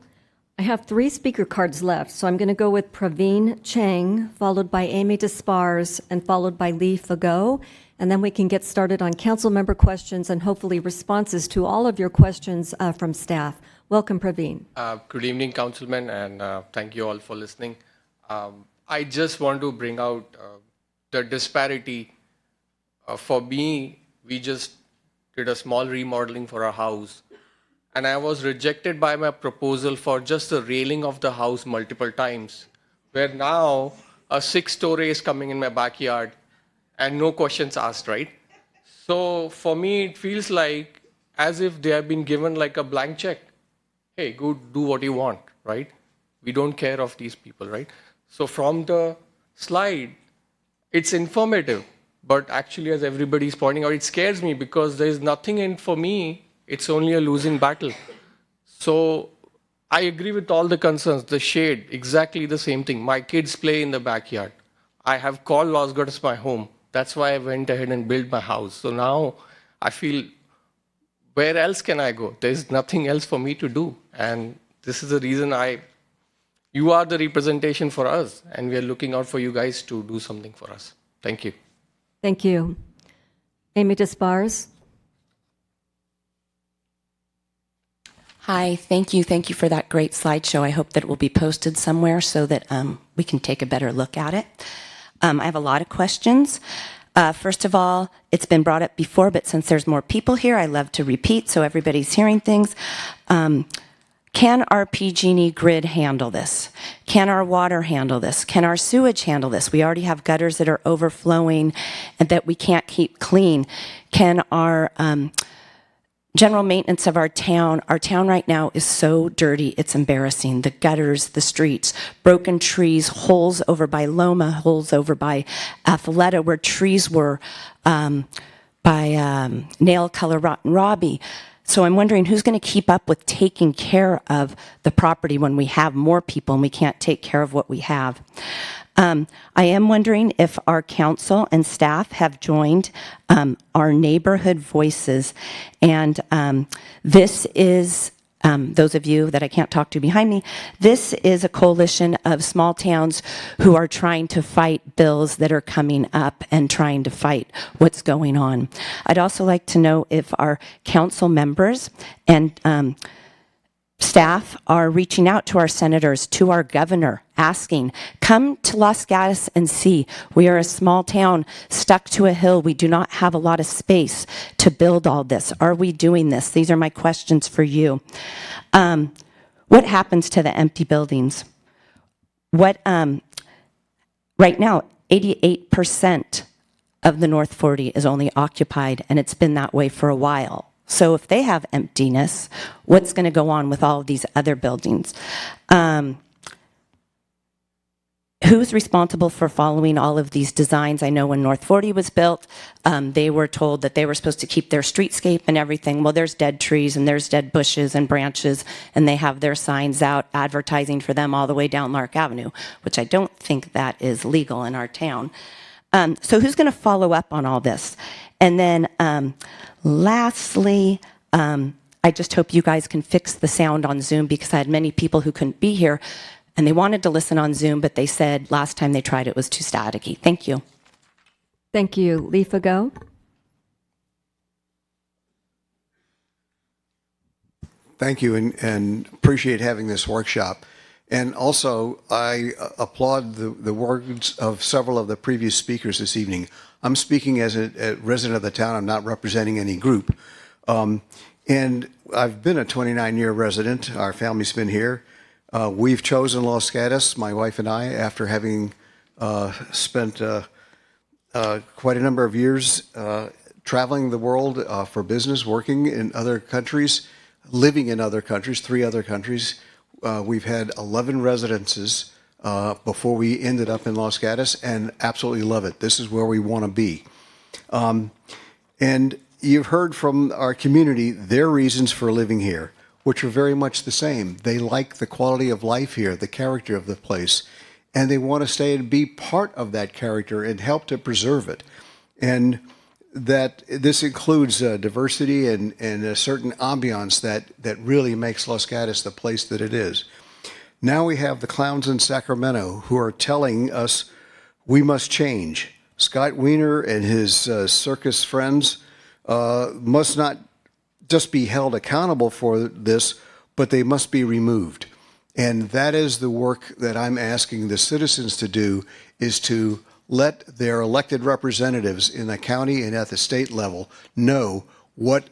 I have 3 speaker cards left, so I'm going to go with Praveen Chang, followed by Amy Despars, and followed by Lee Fago. And then we can get started on council member questions and hopefully responses to all of your questions from staff. Welcome, Praveen. Good evening, councilmen, and thank you all for listening. I just want to bring out the disparity. For me, we just did a small remodeling for our house, and I was rejected by my proposal for just the railing of the house multiple times, where now a 6-story is coming in my backyard and no questions asked, right? So for me, it feels like as if they have been given like a blank check. hey, go do what you want, right? We don't care of these people, right? So from the slide, it's informative, but actually, as everybody's pointing out, it scares me because there's nothing in for me. It's only a losing battle. So I agree with all the concerns. The shade, exactly the same thing. My kids play in the backyard. I have called Los Gatos my home. That's why I went ahead and built my house. So now I feel, where else can I go? There's nothing else for me to do. And this is the reason you are the representation for us, and we are looking out for you guys to do something for us. Thank you. Thank you. Amy Disbars. Hi, thank you. Thank you for that great slideshow. I hope that it will be posted somewhere so that we can take a better look at it. I have a lot of questions. First of all, it's been brought up before, but since there's more people here, I love to repeat so everybody's hearing things. Can our PG&E grid handle this? Can our water handle this? Can our sewage handle this? We already have gutters that are overflowing and that we can't keep clean. Can our general maintenance of our town right now is so dirty, it's embarrassing. The gutters, the streets, broken trees, holes over by Loma, holes over by Athleta where trees were by nail color rotten Robbie. So I'm wondering who's going to keep up with taking care of the property when we have more people and we can't take care of what we have. I am wondering if our council and staff have joined our neighborhood voices. And this is, those of you that I can't talk to behind me, this is a coalition of small towns who are trying to fight bills that are coming up and trying to fight what's going on. I'd also like to know if our council members and staff are reaching out to our senators, to our governor, asking, come to Los Gatos and see. We are a small town stuck to a hill. We do not have a lot of space to build all this. Are we doing this? These are my questions for you. What happens to the empty buildings? Right now, 88% of the North 40 is only occupied, and it's been that way for a while. So if they have emptiness, what's going to go on with all of these other buildings? Who's responsible for following all of these designs? I know when North 40 was built, they were told that they were supposed to keep their streetscape and everything. Well, there's dead trees and there's dead bushes and branches, and they have their signs out advertising for them all the way down Lark Avenue, which I don't think that is legal in our town. So who's going to follow up on all this? And then lastly, I just hope you guys can fix the sound on Zoom because I had many people who couldn't be here and they wanted to listen on Zoom, but they said last time they tried it was too staticky. Thank you. Thank you. Leafa, go. Thank you, and appreciate having this workshop. And also, I applaud the words of several of the previous speakers this evening. I'm speaking as a resident of the town. I'm not representing any group. And I've been a 29-year resident. Our family's been here. We've chosen Los Gatos, my wife and I, after having spent quite a number of years traveling the world for business, working in other countries, living in other countries, 3 other countries. We've had 11 residences before we ended up in Los Gatos and absolutely love it. This is where we want to be. And you've heard from our community their reasons for living here, which are very much the same. They like the quality of life here, the character of the place, and they want to stay and be part of that character and help to preserve it. And that this includes diversity and a certain ambiance that really makes Los Gatos the place that it is. Now we have the clowns in Sacramento who are telling us we must change. Scott Wiener and his circus friends must not just be held accountable for this, but they must be removed. And that is the work that I'm asking the citizens to do, is to let their elected representatives in the county and at the state level know what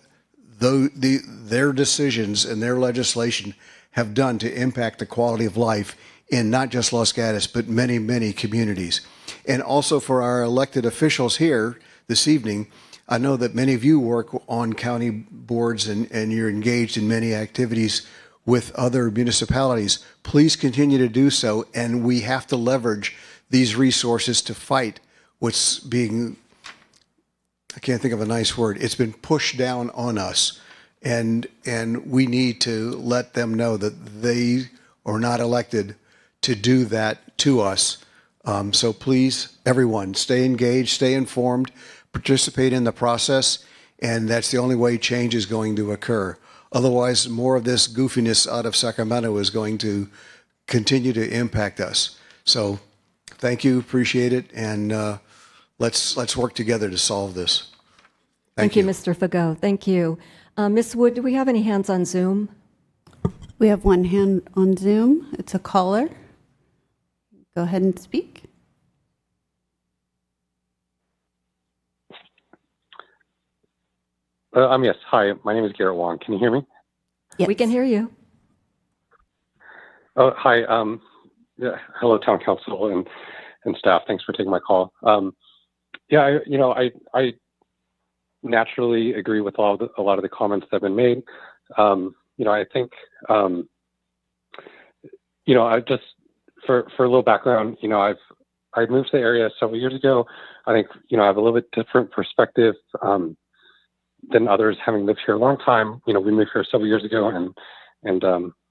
their decisions and their legislation have done to impact the quality of life in not just Los Gatos, but many, many communities. And also for our elected officials here this evening, I know that many of you work on county boards and you're engaged in many activities with other municipalities, please continue to do so. And we have to leverage these resources to fight what's being, I can't think of a nice word, it's been pushed down on us. And we need to let them know that they are not elected to do that to us. So please, everyone, stay engaged, stay informed, participate in the process, and that's the only way change is going to occur. Otherwise, more of this goofiness out of Sacramento is going to continue to impact us. So thank you, appreciate it, and let's work together to solve this. Thank you, Mr. Fagot. Thank you. Ms. Wood, do we have any hands on Zoom? We have one hand on Zoom. It's a caller. Go ahead and speak. Yes. Hi, my name is Garrett Wong. Can you hear me? Yes. We can hear you. Oh, hi. Yeah, hello, Town Council and staff. Thanks for taking my call. Yeah, I naturally agree with a lot of the comments that have been made. I think, I just for a little background, I moved to the area several years ago. I think, I have a little bit different perspective than others, having lived here a long time. We moved here several years ago, and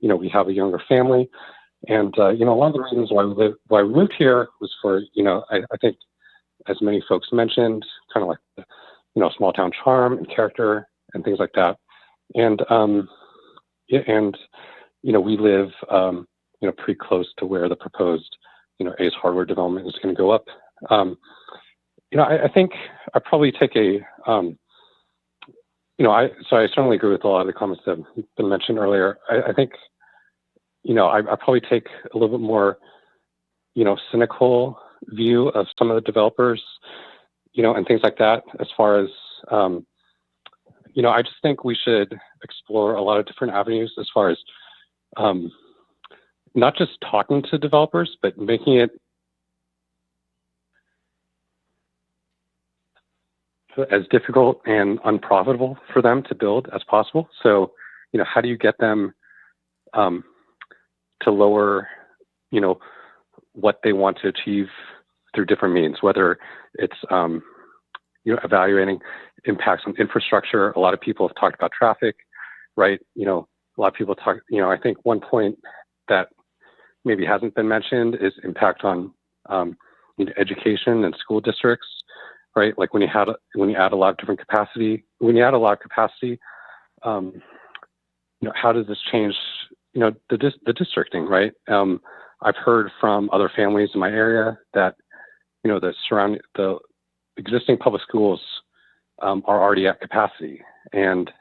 we have a younger family. And a lot of the reasons why we moved here was for, I think, as many folks mentioned, kind of like the, small town charm and character and things like that. And we live, pretty close to where the proposed, Ace Hardware development is going to go up. I think I probably take so I certainly agree with a lot of the comments that have been mentioned earlier. I think, I probably take a little bit more, cynical view of some of the developers, and things like that, as far as, I just think we should explore a lot of different avenues as far as not just talking to developers, but making it as difficult and unprofitable for them to build as possible. So, how do you get them to lower, what they want to achieve through different means, whether it's, evaluating impacts on infrastructure. A lot of people have talked about traffic, right? A lot of people talk, I think one point that maybe hasn't been mentioned is impact on, education and school districts, right? Like when you add a lot of different capacity, how does this change, the districting, right? I've heard from other families in my area that, the existing public schools are already at capacity. And,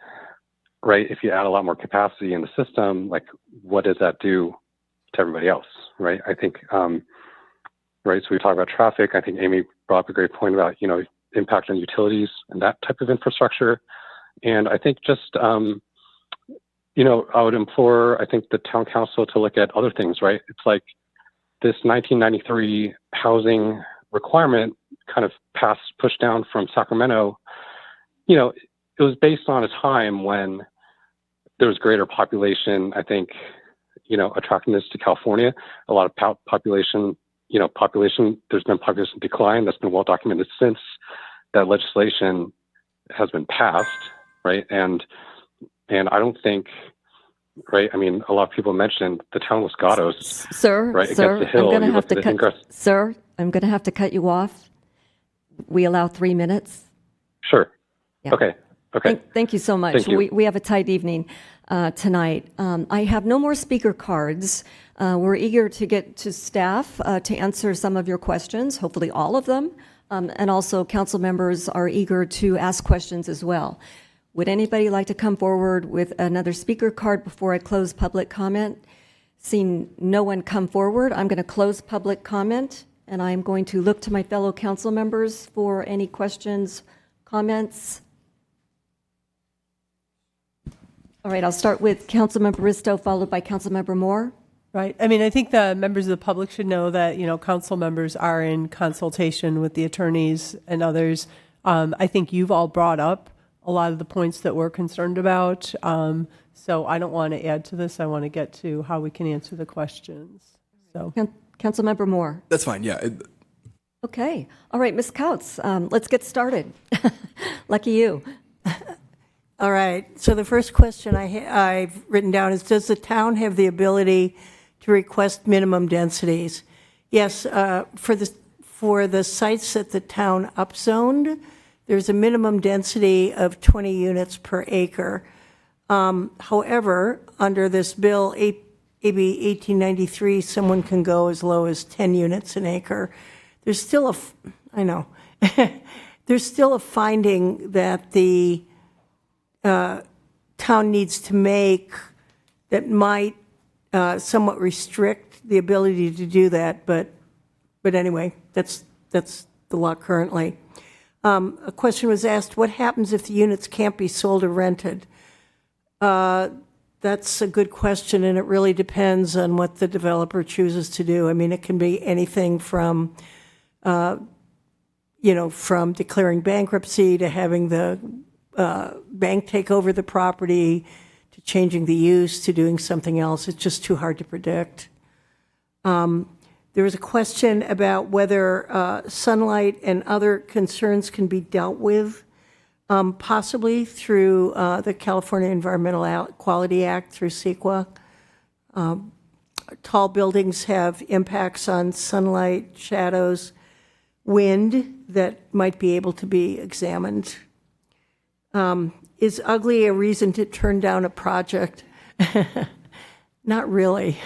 right, if you add a lot more capacity in the system, like what does that do to everybody else, right? I think, right, so we talk about traffic. I think Amy brought up a great point about, impact on utilities and that type of infrastructure. And I think just, I would implore, I think, the town council to look at other things, right? It's like this 1993 housing requirement kind of pushed down from Sacramento. It was based on a time when there was greater population, I think, attractiveness to California, a lot of population, there's been population decline that's been well documented since that legislation has been passed, right? And I don't think, right, I mean, a lot of people mentioned the town was Gatos, Sir, right, sir, against the hill. I'm going to have to cut you off. We allow 3 minutes. Sure. Yeah. Okay. Thank you so much. Thank you. We have a tight evening tonight. I have no more speaker cards. We're eager to get to staff to answer some of your questions, hopefully all of them. And also council members are eager to ask questions as well. Would anybody like to come forward with another speaker card before I close public comment? Seeing no one come forward, I'm going to close public comment, and I'm going to look to my fellow council members for any questions, comments. All right, I'll start with Councilmember Risto, followed by Councilmember Moore. Right. I mean, I think the members of the public should know that, council members are in consultation with the attorneys and others. I think you've all brought up a lot of the points that we're concerned about. So I don't want to add to this. I want to get to how we can answer the questions. So, Councilmember Moore. That's fine, yeah. Okay. All right, Ms. Couts, let's get started. Lucky you. All right. So the first question I've written down is, does the town have the ability to request minimum densities? Yes, for the sites that the town upzoned, there's a minimum density of 20 units per acre. However, under this bill, AB 1893, someone can go as low as 10 units an acre. There's still there's still a finding that the town needs to make that might somewhat restrict the ability to do that, but anyway, that's the law currently. A question was asked, what happens if the units can't be sold or rented? That's a good question, and it really depends on what the developer chooses to do. I mean, it can be anything from, from declaring bankruptcy to having the bank take over the property, to changing the use, to doing something else. It's just too hard to predict. There was a question about whether sunlight and other concerns can be dealt with, possibly through the California Environmental Quality Act, through CEQA. Tall buildings have impacts on sunlight, shadows, wind that might be able to be examined. Is ugly a reason to turn down a project? Not really.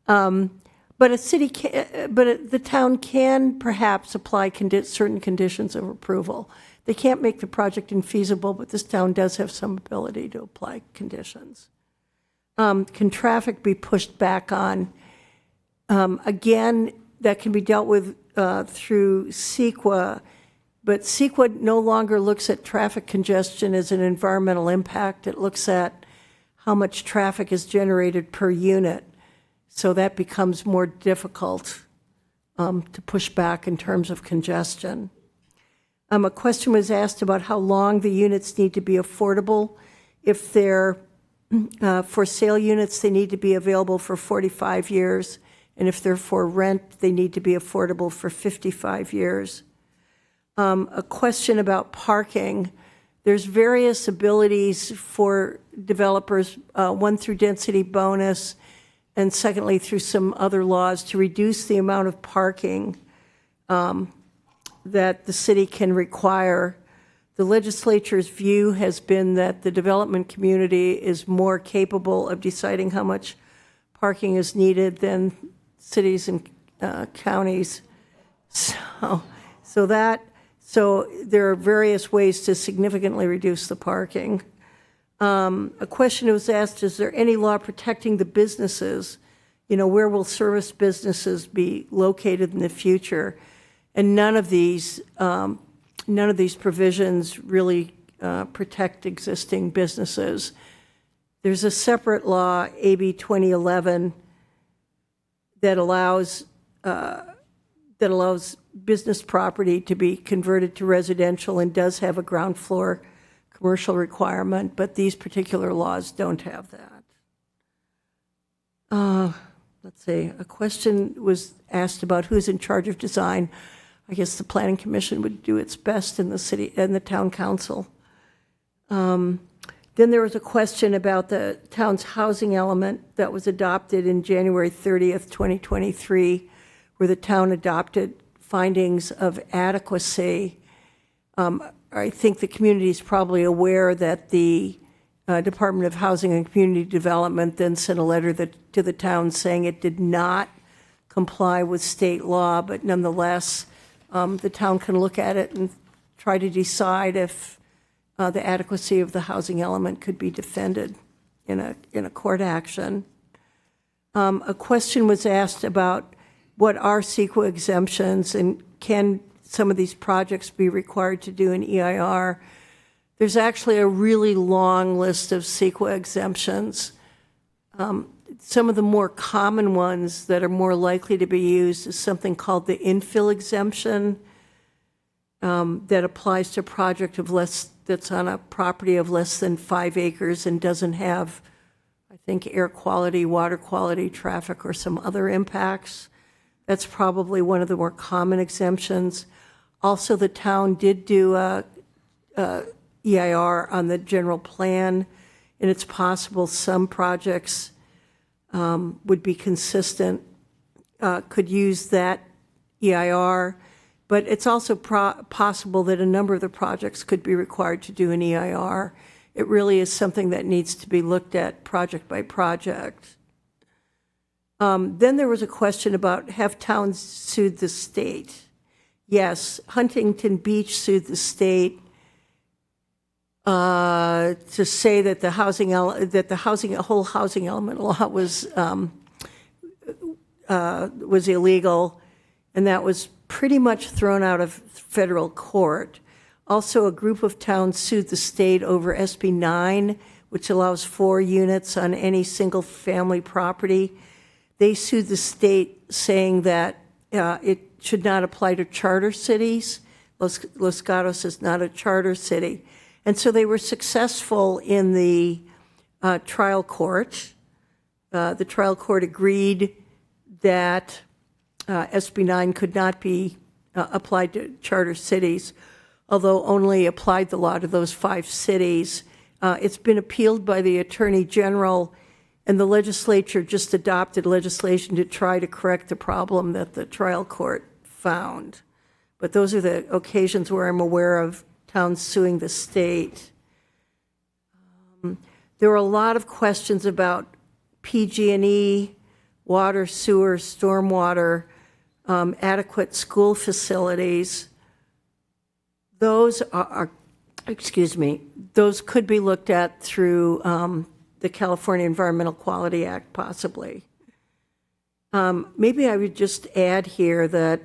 But the town can perhaps apply certain conditions of approval. They can't make the project infeasible, but this town does have some ability to apply conditions. Can traffic be pushed back on? Again, that can be dealt with through CEQA, but CEQA no longer looks at traffic congestion as an environmental impact. It looks at how much traffic is generated per unit. So that becomes more difficult to push back in terms of congestion. A question was asked about how long the units need to be affordable. If they're for sale units, they need to be available for 45 years. And if they're for rent, they need to be affordable for 55 years. A question about parking. There's various abilities for developers, one through density bonus, and secondly, through some other laws to reduce the amount of parking that the city can require. The legislature's view has been that the development community is more capable of deciding how much parking is needed than cities and counties. So there are various ways to significantly reduce the parking. A question was asked, is there any law protecting the businesses? Where will service businesses be located in the future? And none of these provisions really protect existing businesses. There's a separate law, AB 2011, that allows business property to be converted to residential and does have a ground floor commercial requirement, but these particular laws don't have that. Let's see, a question was asked about who's in charge of design. I guess the Planning Commission would do its best in the city and the town council. Then there was a question about the town's housing element that was adopted in January 30th, 2023, where the town adopted findings of adequacy. I think the community is probably aware that the Department of Housing and Community Development then sent a letter to the town saying it did not comply with state law, but nonetheless, the town can look at it and try to decide if the adequacy of the housing element could be defended in a court action. A question was asked about what are CEQA exemptions and can some of these projects be required to do an EIR. There's actually a really long list of CEQA exemptions. Some of the more common ones that are more likely to be used is something called the infill exemption that applies to a project of less that's on a property of less than 5 acres and doesn't have, I think, air quality, water quality, traffic, or some other impacts. That's probably one of the more common exemptions. Also, the town did do a EIR on the general plan, and it's possible some projects would be consistent, could use that EIR, but it's also possible that a number of the projects could be required to do an EIR. It really is something that needs to be looked at project by project. Then there was a question about, have towns sued the state? Yes, Huntington Beach sued the state to say that the whole housing element law was illegal, and that was pretty much thrown out of federal court. Also, a group of towns sued the state over SB 9, which allows 4 units on any single-family property. They sued the state saying that it should not apply to charter cities. Los Gatos is not a charter city. And so they were successful in the trial court. The trial court agreed that SB 9 could not be applied to charter cities, although only applied the law to those 5 cities. It's been appealed by the Attorney General, and the legislature just adopted legislation to try to correct the problem that the trial court found. But those are the occasions where I'm aware of towns suing the state. There were a lot of questions about PG&E, water, sewer, stormwater, adequate school facilities. Those those could be looked at through the California Environmental Quality Act, possibly. Maybe I would just add here that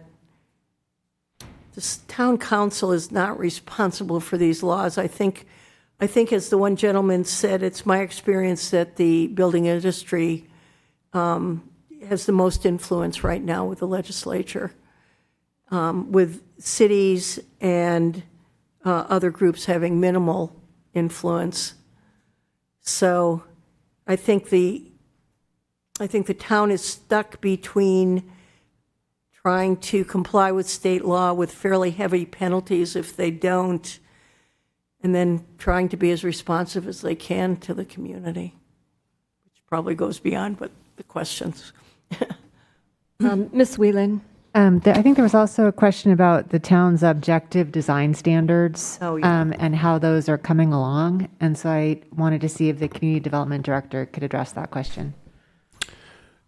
the town council is not responsible for these laws. I think as the one gentleman said, it's my experience that the building industry has the most influence right now with the legislature, with cities and other groups having minimal influence. So I think the town is stuck between trying to comply with state law with fairly heavy penalties if they don't, and then trying to be as responsive as they can to the community, which probably goes beyond what the questions. Ms. Whelan. I think there was also a question about the town's objective design standards and how those are coming along. And so I wanted to see if the community development director could address that question.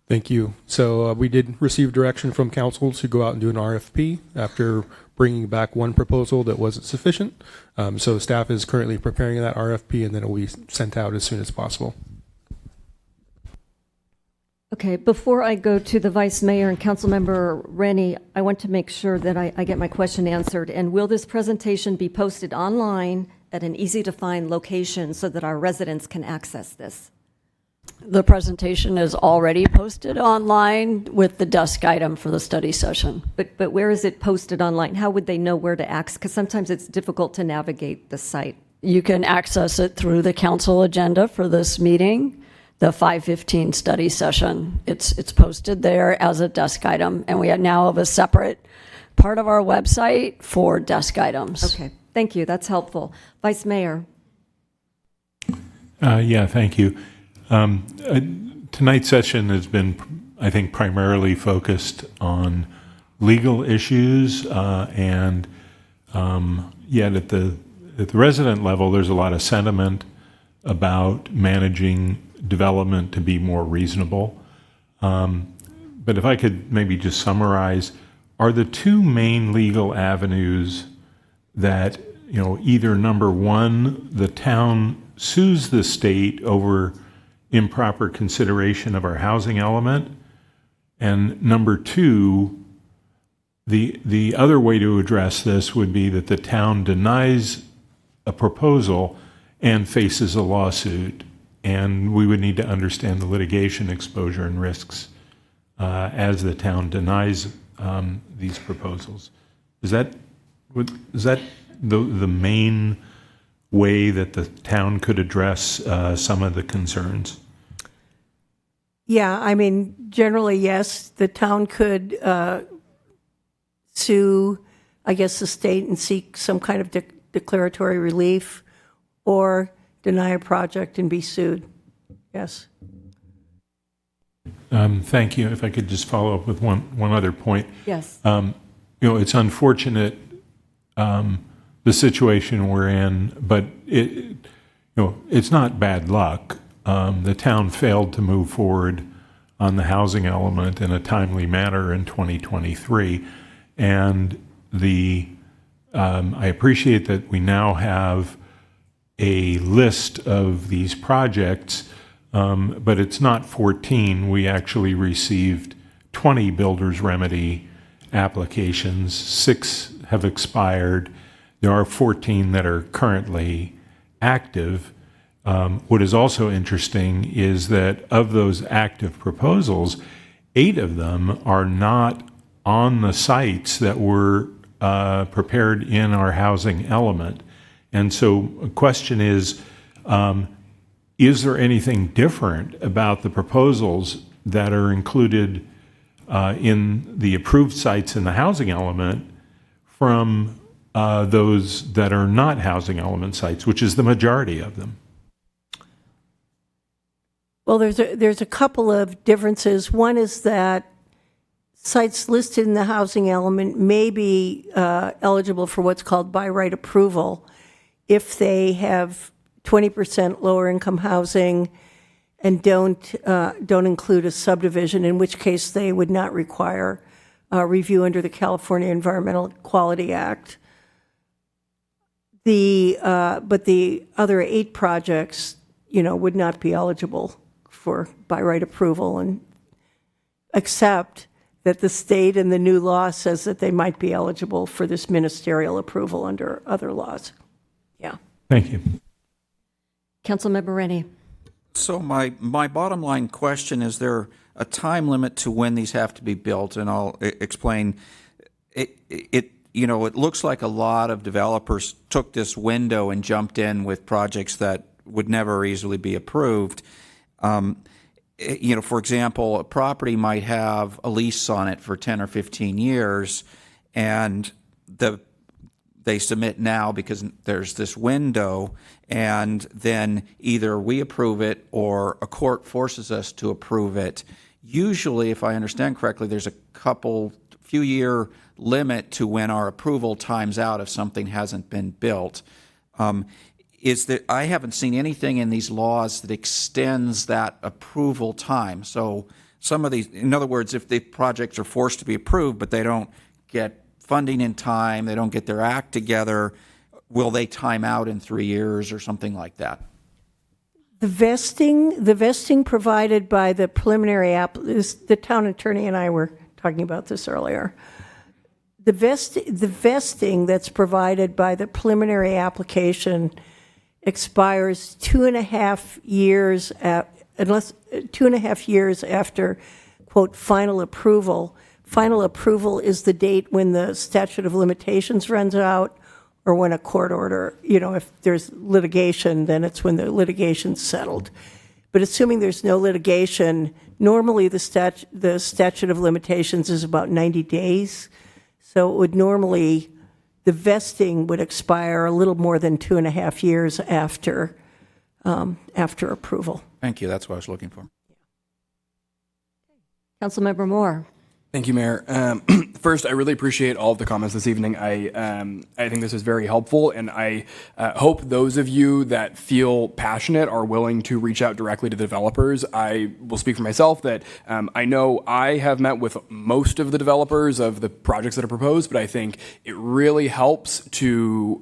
Thank you. So we did receive direction from council to go out and do an RFP after bringing back one proposal that wasn't sufficient. So staff is currently preparing that RFP, and then it will be sent out as soon as possible. Okay, before I go to the Vice Mayor and Councilmember Rennie, I want to make sure that I get my question answered. And will this presentation be posted online at an easy-to-find location so that our residents can access this? The presentation is already posted online with the desk item for the study session. But where is it posted online? How would they know where to access? Because sometimes it's difficult to navigate the site. You can access it through the council agenda for this meeting. The 5:15 study session. It's posted there as a desk item, and we now have a separate part of our website for desk items. Okay, thank you. That's helpful. Vice Mayor. Yeah, thank you. Tonight's session has been, I think, primarily focused on legal issues, and yet at the resident level, there's a lot of sentiment about managing development to be more reasonable. But if I could maybe just summarize, are the 2 main legal avenues that, either number 1, the town sues the state over improper consideration of our housing element, and number 2, the other way to address this would be that the town denies a proposal and faces a lawsuit. And we would need to understand the litigation exposure and risks as the town denies these proposals. Is that the main way that the town could address some of the concerns? Yeah, I mean, generally, yes, the town could sue, I guess, the state and seek some kind of declaratory relief, or deny a project and be sued. Yes. Thank you. If I could just follow up with one other point. Yes. It's unfortunate the situation we're in, but it's not bad luck. The town failed to move forward on the housing element in a timely manner in 2023, and I appreciate that we now have a list of these projects, but it's not 14. We actually received 20 builder's remedy applications. 6 have expired. There are 14 that are currently active. What is also interesting is that of those active proposals, 8 of them are not on the sites that were prepared in our housing element. And so a question is there anything different about the proposals that are included in the approved sites in the housing element from those that are not housing element sites, which is the majority of them? Well, there's a couple of differences. One is that sites listed in the housing element may be eligible for what's called by right approval if they have 20% lower income housing and don't include a subdivision, in which case they would not require review under the California Environmental Quality Act. But the other 8 projects, would not be eligible for by right approval, and except that the state and the new law says that they might be eligible for this ministerial approval under other laws. Yeah. Thank you. Councilmember Rennie. So my bottom line question, is there a time limit to when these have to be built? And I'll explain. It looks like a lot of developers took this window and jumped in with projects that would never easily be approved. For example, a property might have a lease on it for 10 or 15 years, and they submit now because there's this window, and then either we approve it or a court forces us to approve it. Usually, if I understand correctly, there's a few year limit to when our approval times out if something hasn't been built. I haven't seen anything in these laws that extends that approval time. So some of these, in other words, if the projects are forced to be approved but they don't get funding in time, they don't get their act together, will they time out in 3 years or something like that? The vesting provided by the preliminary the town attorney and I were talking about this earlier. The vesting that's provided by the preliminary application expires 2.5 years, unless 2.5 years after, quote, final approval. Final approval is the date when the statute of limitations runs out, or when a court order, if there's litigation, then it's when the litigation's settled. But assuming there's no litigation, normally the statute of limitations is about 90 days. So it would normally, the vesting would expire a little more than 2.5 years after approval. Thank you. That's what I was looking for. Councilmember Moore. Thank you, Mayor. First, I really appreciate all of the comments this evening. I think this is very helpful, and I hope those of you that feel passionate are willing to reach out directly to the developers. I will speak for myself that I know I have met with most of the developers of the projects that are proposed, but I think it really helps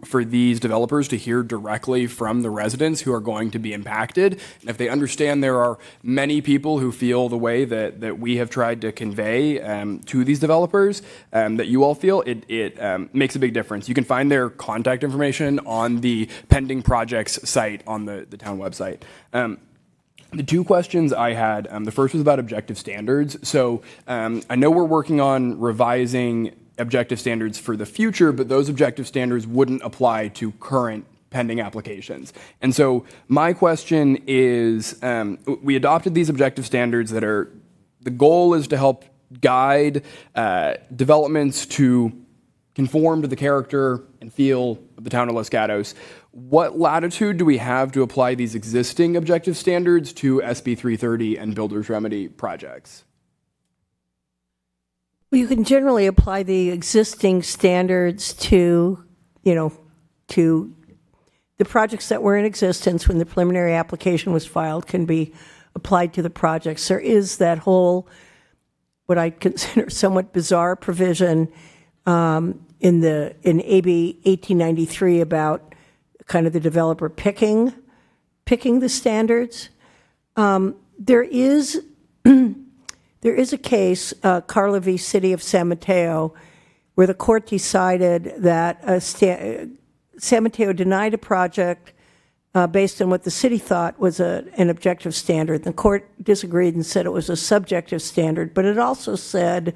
for these developers to hear directly from the residents who are going to be impacted. And if they understand there are many people who feel the way that we have tried to convey to these developers that you all feel, it makes a big difference. You can find their contact information on the pending projects site on the town website. The 2 questions I had, the first was about objective standards. So I know we're working on revising objective standards for the future, but those objective standards wouldn't apply to current pending applications. And so my question is, we adopted these objective standards that are, the goal is to help guide developments to conform to the character and feel of the town of Los Gatos. What latitude do we have to apply these existing objective standards to SB 330 and Builder's Remedy projects? Well, you can generally apply the existing standards to, to the projects that were in existence when the preliminary application was filed can be applied to the projects. There is that whole, what I consider somewhat bizarre provision in AB 1893 about kind of the developer picking the standards. There is a case, Carla v. City of San Mateo, where the court decided that San Mateo denied a project based on what the city thought was an objective standard. The court disagreed and said it was a subjective standard, but it also said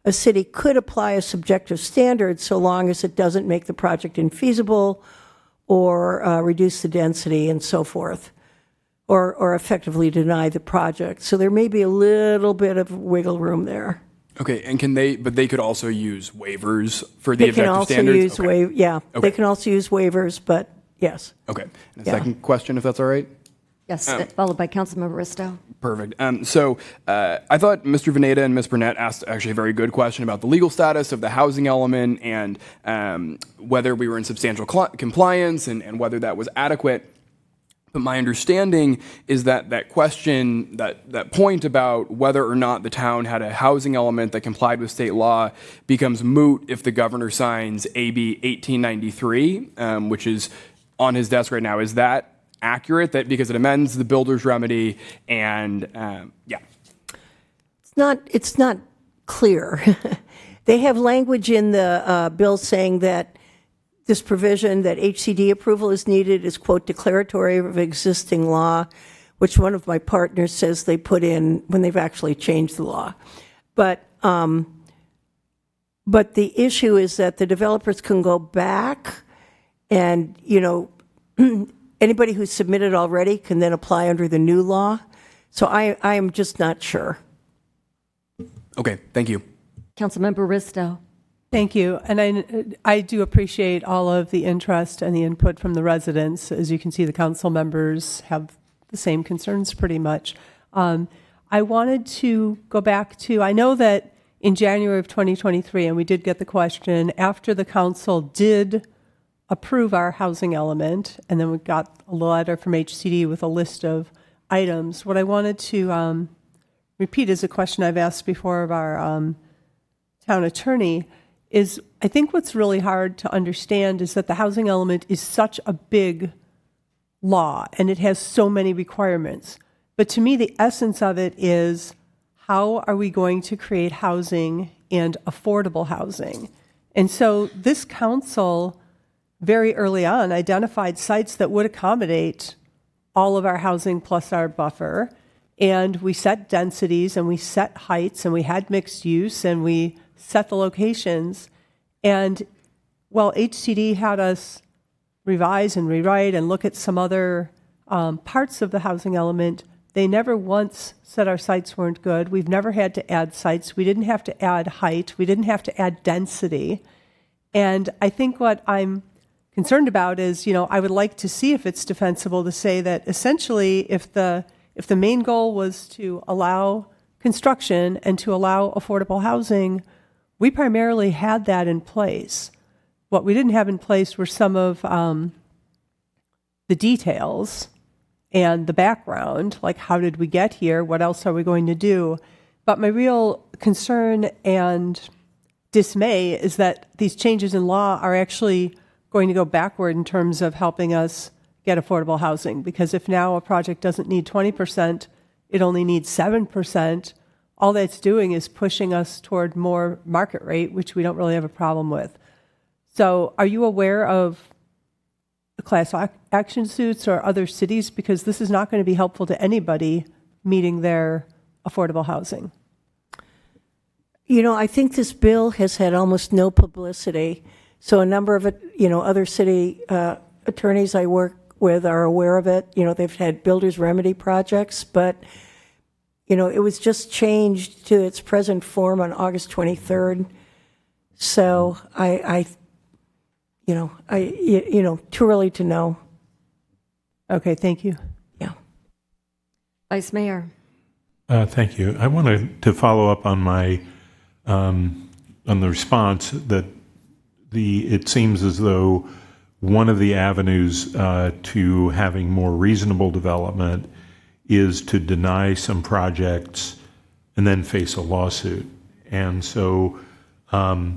a city could apply a subjective standard so long as it doesn't make the project infeasible or reduce the density and so forth, or effectively deny the project. So there may be a little bit of wiggle room there. Okay, and but they could also use waivers for the objective standards? They can also use waivers, but yes. Okay, and a second question, if that's all right? Yes, followed by Councilmember Risto. Perfect. So I thought Mr. Veneta and Ms. Burnett asked actually a very good question about the legal status of the housing element and whether we were in substantial compliance and whether that was adequate. But my understanding is that that question, that point about whether or not the town had a housing element that complied with state law becomes moot if the governor signs AB 1893, which is on his desk right now. Is that accurate, that because it amends the builder's remedy and It's not clear. They have language in the bill saying that this provision that HCD approval is needed is, quote, declaratory of existing law, which one of my partners says they put in when they've actually changed the law. But the issue is that the developers can go back and, anybody who's submitted already can then apply under the new law. So I am just not sure. Okay, thank you. Councilmember Risto. Thank you. And I do appreciate all of the interest and the input from the residents. As you can see, the council members have the same concerns pretty much. I wanted to go back to, I know that in January of 2023, and we did get the question, after the council did approve our housing element, and then we got a letter from HCD with a list of items. What I wanted to repeat is a question I've asked before of our town attorney, is I think what's really hard to understand is that the housing element is such a big law, and it has so many requirements. But to me, the essence of it is, how are we going to create housing and affordable housing? And so this council very early on identified sites that would accommodate all of our housing plus our buffer. And we set densities and we set heights and we had mixed use and we set the locations. And while HCD had us revise and rewrite and look at some other parts of the housing element, they never once said our sites weren't good. We've never had to add sites. We didn't have to add height. We didn't have to add density. And I think what I'm concerned about is, I would like to see if it's defensible to say that essentially if the main goal was to allow construction and to allow affordable housing, we primarily had that in place. What we didn't have in place were some of the details and the background, like how did we get here? What else are we going to do? But my real concern and dismay is that these changes in law are actually going to go backward in terms of helping us get affordable housing. Because if now a project doesn't need 20%, it only needs 7%, all that's doing is pushing us toward more market rate, which we don't really have a problem with. So are you aware of the class action suits or other cities? Because this is not going to be helpful to anybody meeting their affordable housing. I think this bill has had almost no publicity. So a number of other city attorneys I work with are aware of it. You know, they've had builder's remedy projects, but, you know, it was just changed to its present form on August 23rd. So too early to know. Okay, thank you. Yeah. Vice Mayor. Thank you. I wanted to follow up on my on the response that it seems as though one of the avenues to having more reasonable development is to deny some projects and then face a lawsuit. And so I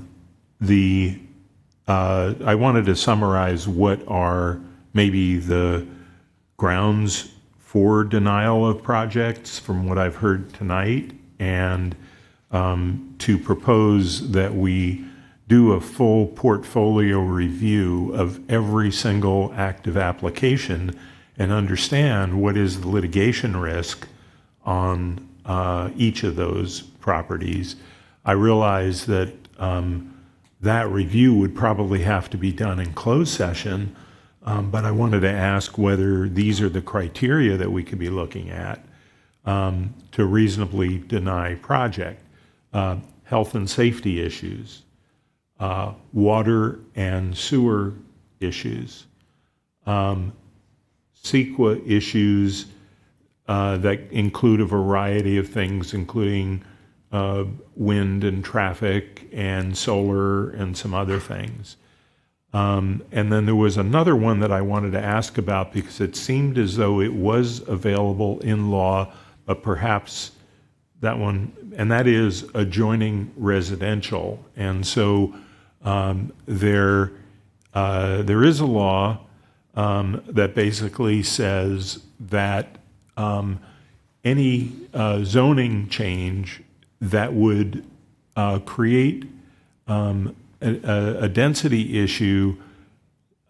wanted to summarize what are maybe the grounds for denial of projects from what I've heard tonight, and to propose that we do a full portfolio review of every single active application and understand what is the litigation risk on each of those properties. I realize that that review would probably have to be done in closed session, but I wanted to ask whether these are the criteria that we could be looking at to reasonably deny project. Health and safety issues, water and sewer issues, CEQA issues that include a variety of things, including wind and traffic and solar and some other things. And then there was another one that I wanted to ask about because it seemed as though it was available in law, but perhaps that one, and that is adjoining residential. And so there is a law that basically says that any zoning change that would create a density issue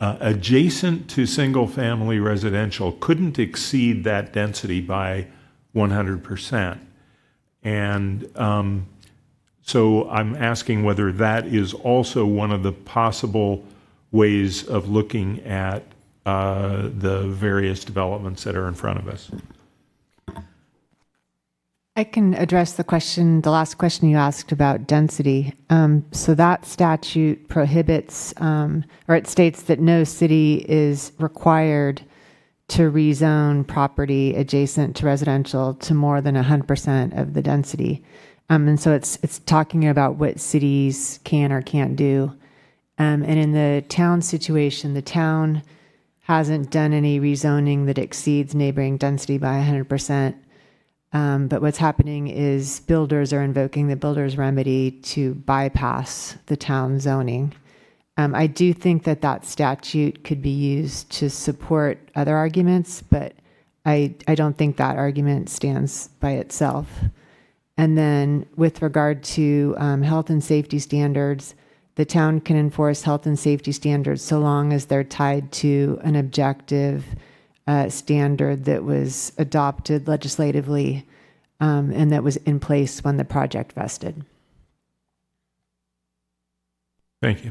adjacent to single-family residential couldn't exceed that density by 100%. And so I'm asking whether that is also one of the possible ways of looking at the various developments that are in front of us. I can address the last question you asked about density. So that statute prohibits, or it states that no city is required to rezone property adjacent to residential to more than 100% of the density. And so it's talking about what cities can or can't do. And in the town situation, the town hasn't done any rezoning that exceeds neighboring density by 100%. But what's happening is builders are invoking the builder's remedy to bypass the town zoning. I do think that statute could be used to support other arguments, but I don't think that argument stands by itself. And then with regard to health and safety standards, the town can enforce health and safety standards so long as they're tied to an objective standard that was adopted legislatively and that was in place when the project vested. Thank you.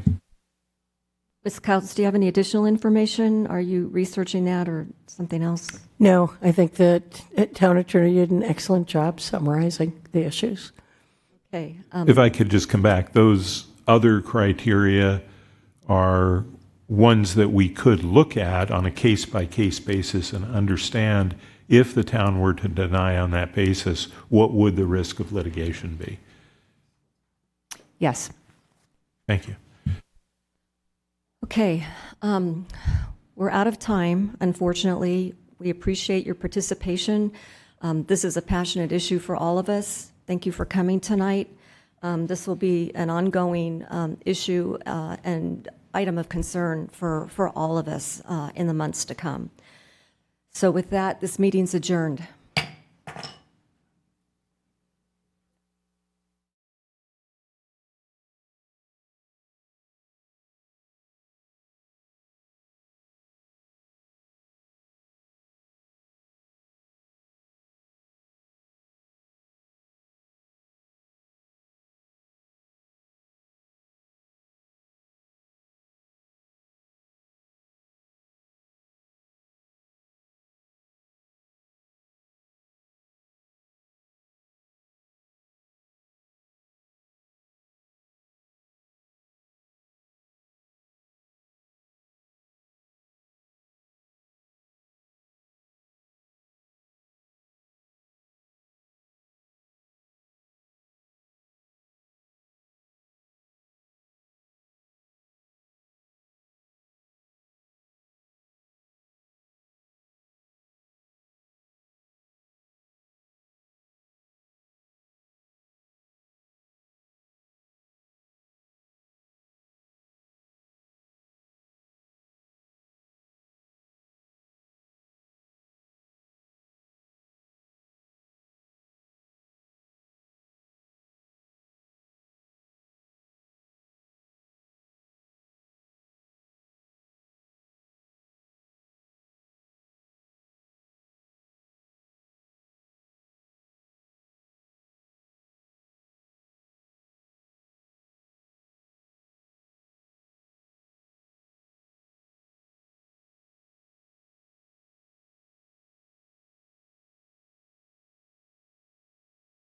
Ms. Coutts, do you have any additional information? Are you researching that or something else? No, I think that town attorney did an excellent job summarizing the issues. Okay. If I could just come back, those other criteria are ones that we could look at on a case-by-case basis and understand if the town were to deny on that basis, what would the risk of litigation be? Yes. Thank you. Okay. We're out of time, unfortunately. We appreciate your participation. This is a passionate issue for all of us. Thank you for coming tonight. This will be an ongoing issue and item of concern for all of us in the months to come. So with that, this meeting's adjourned.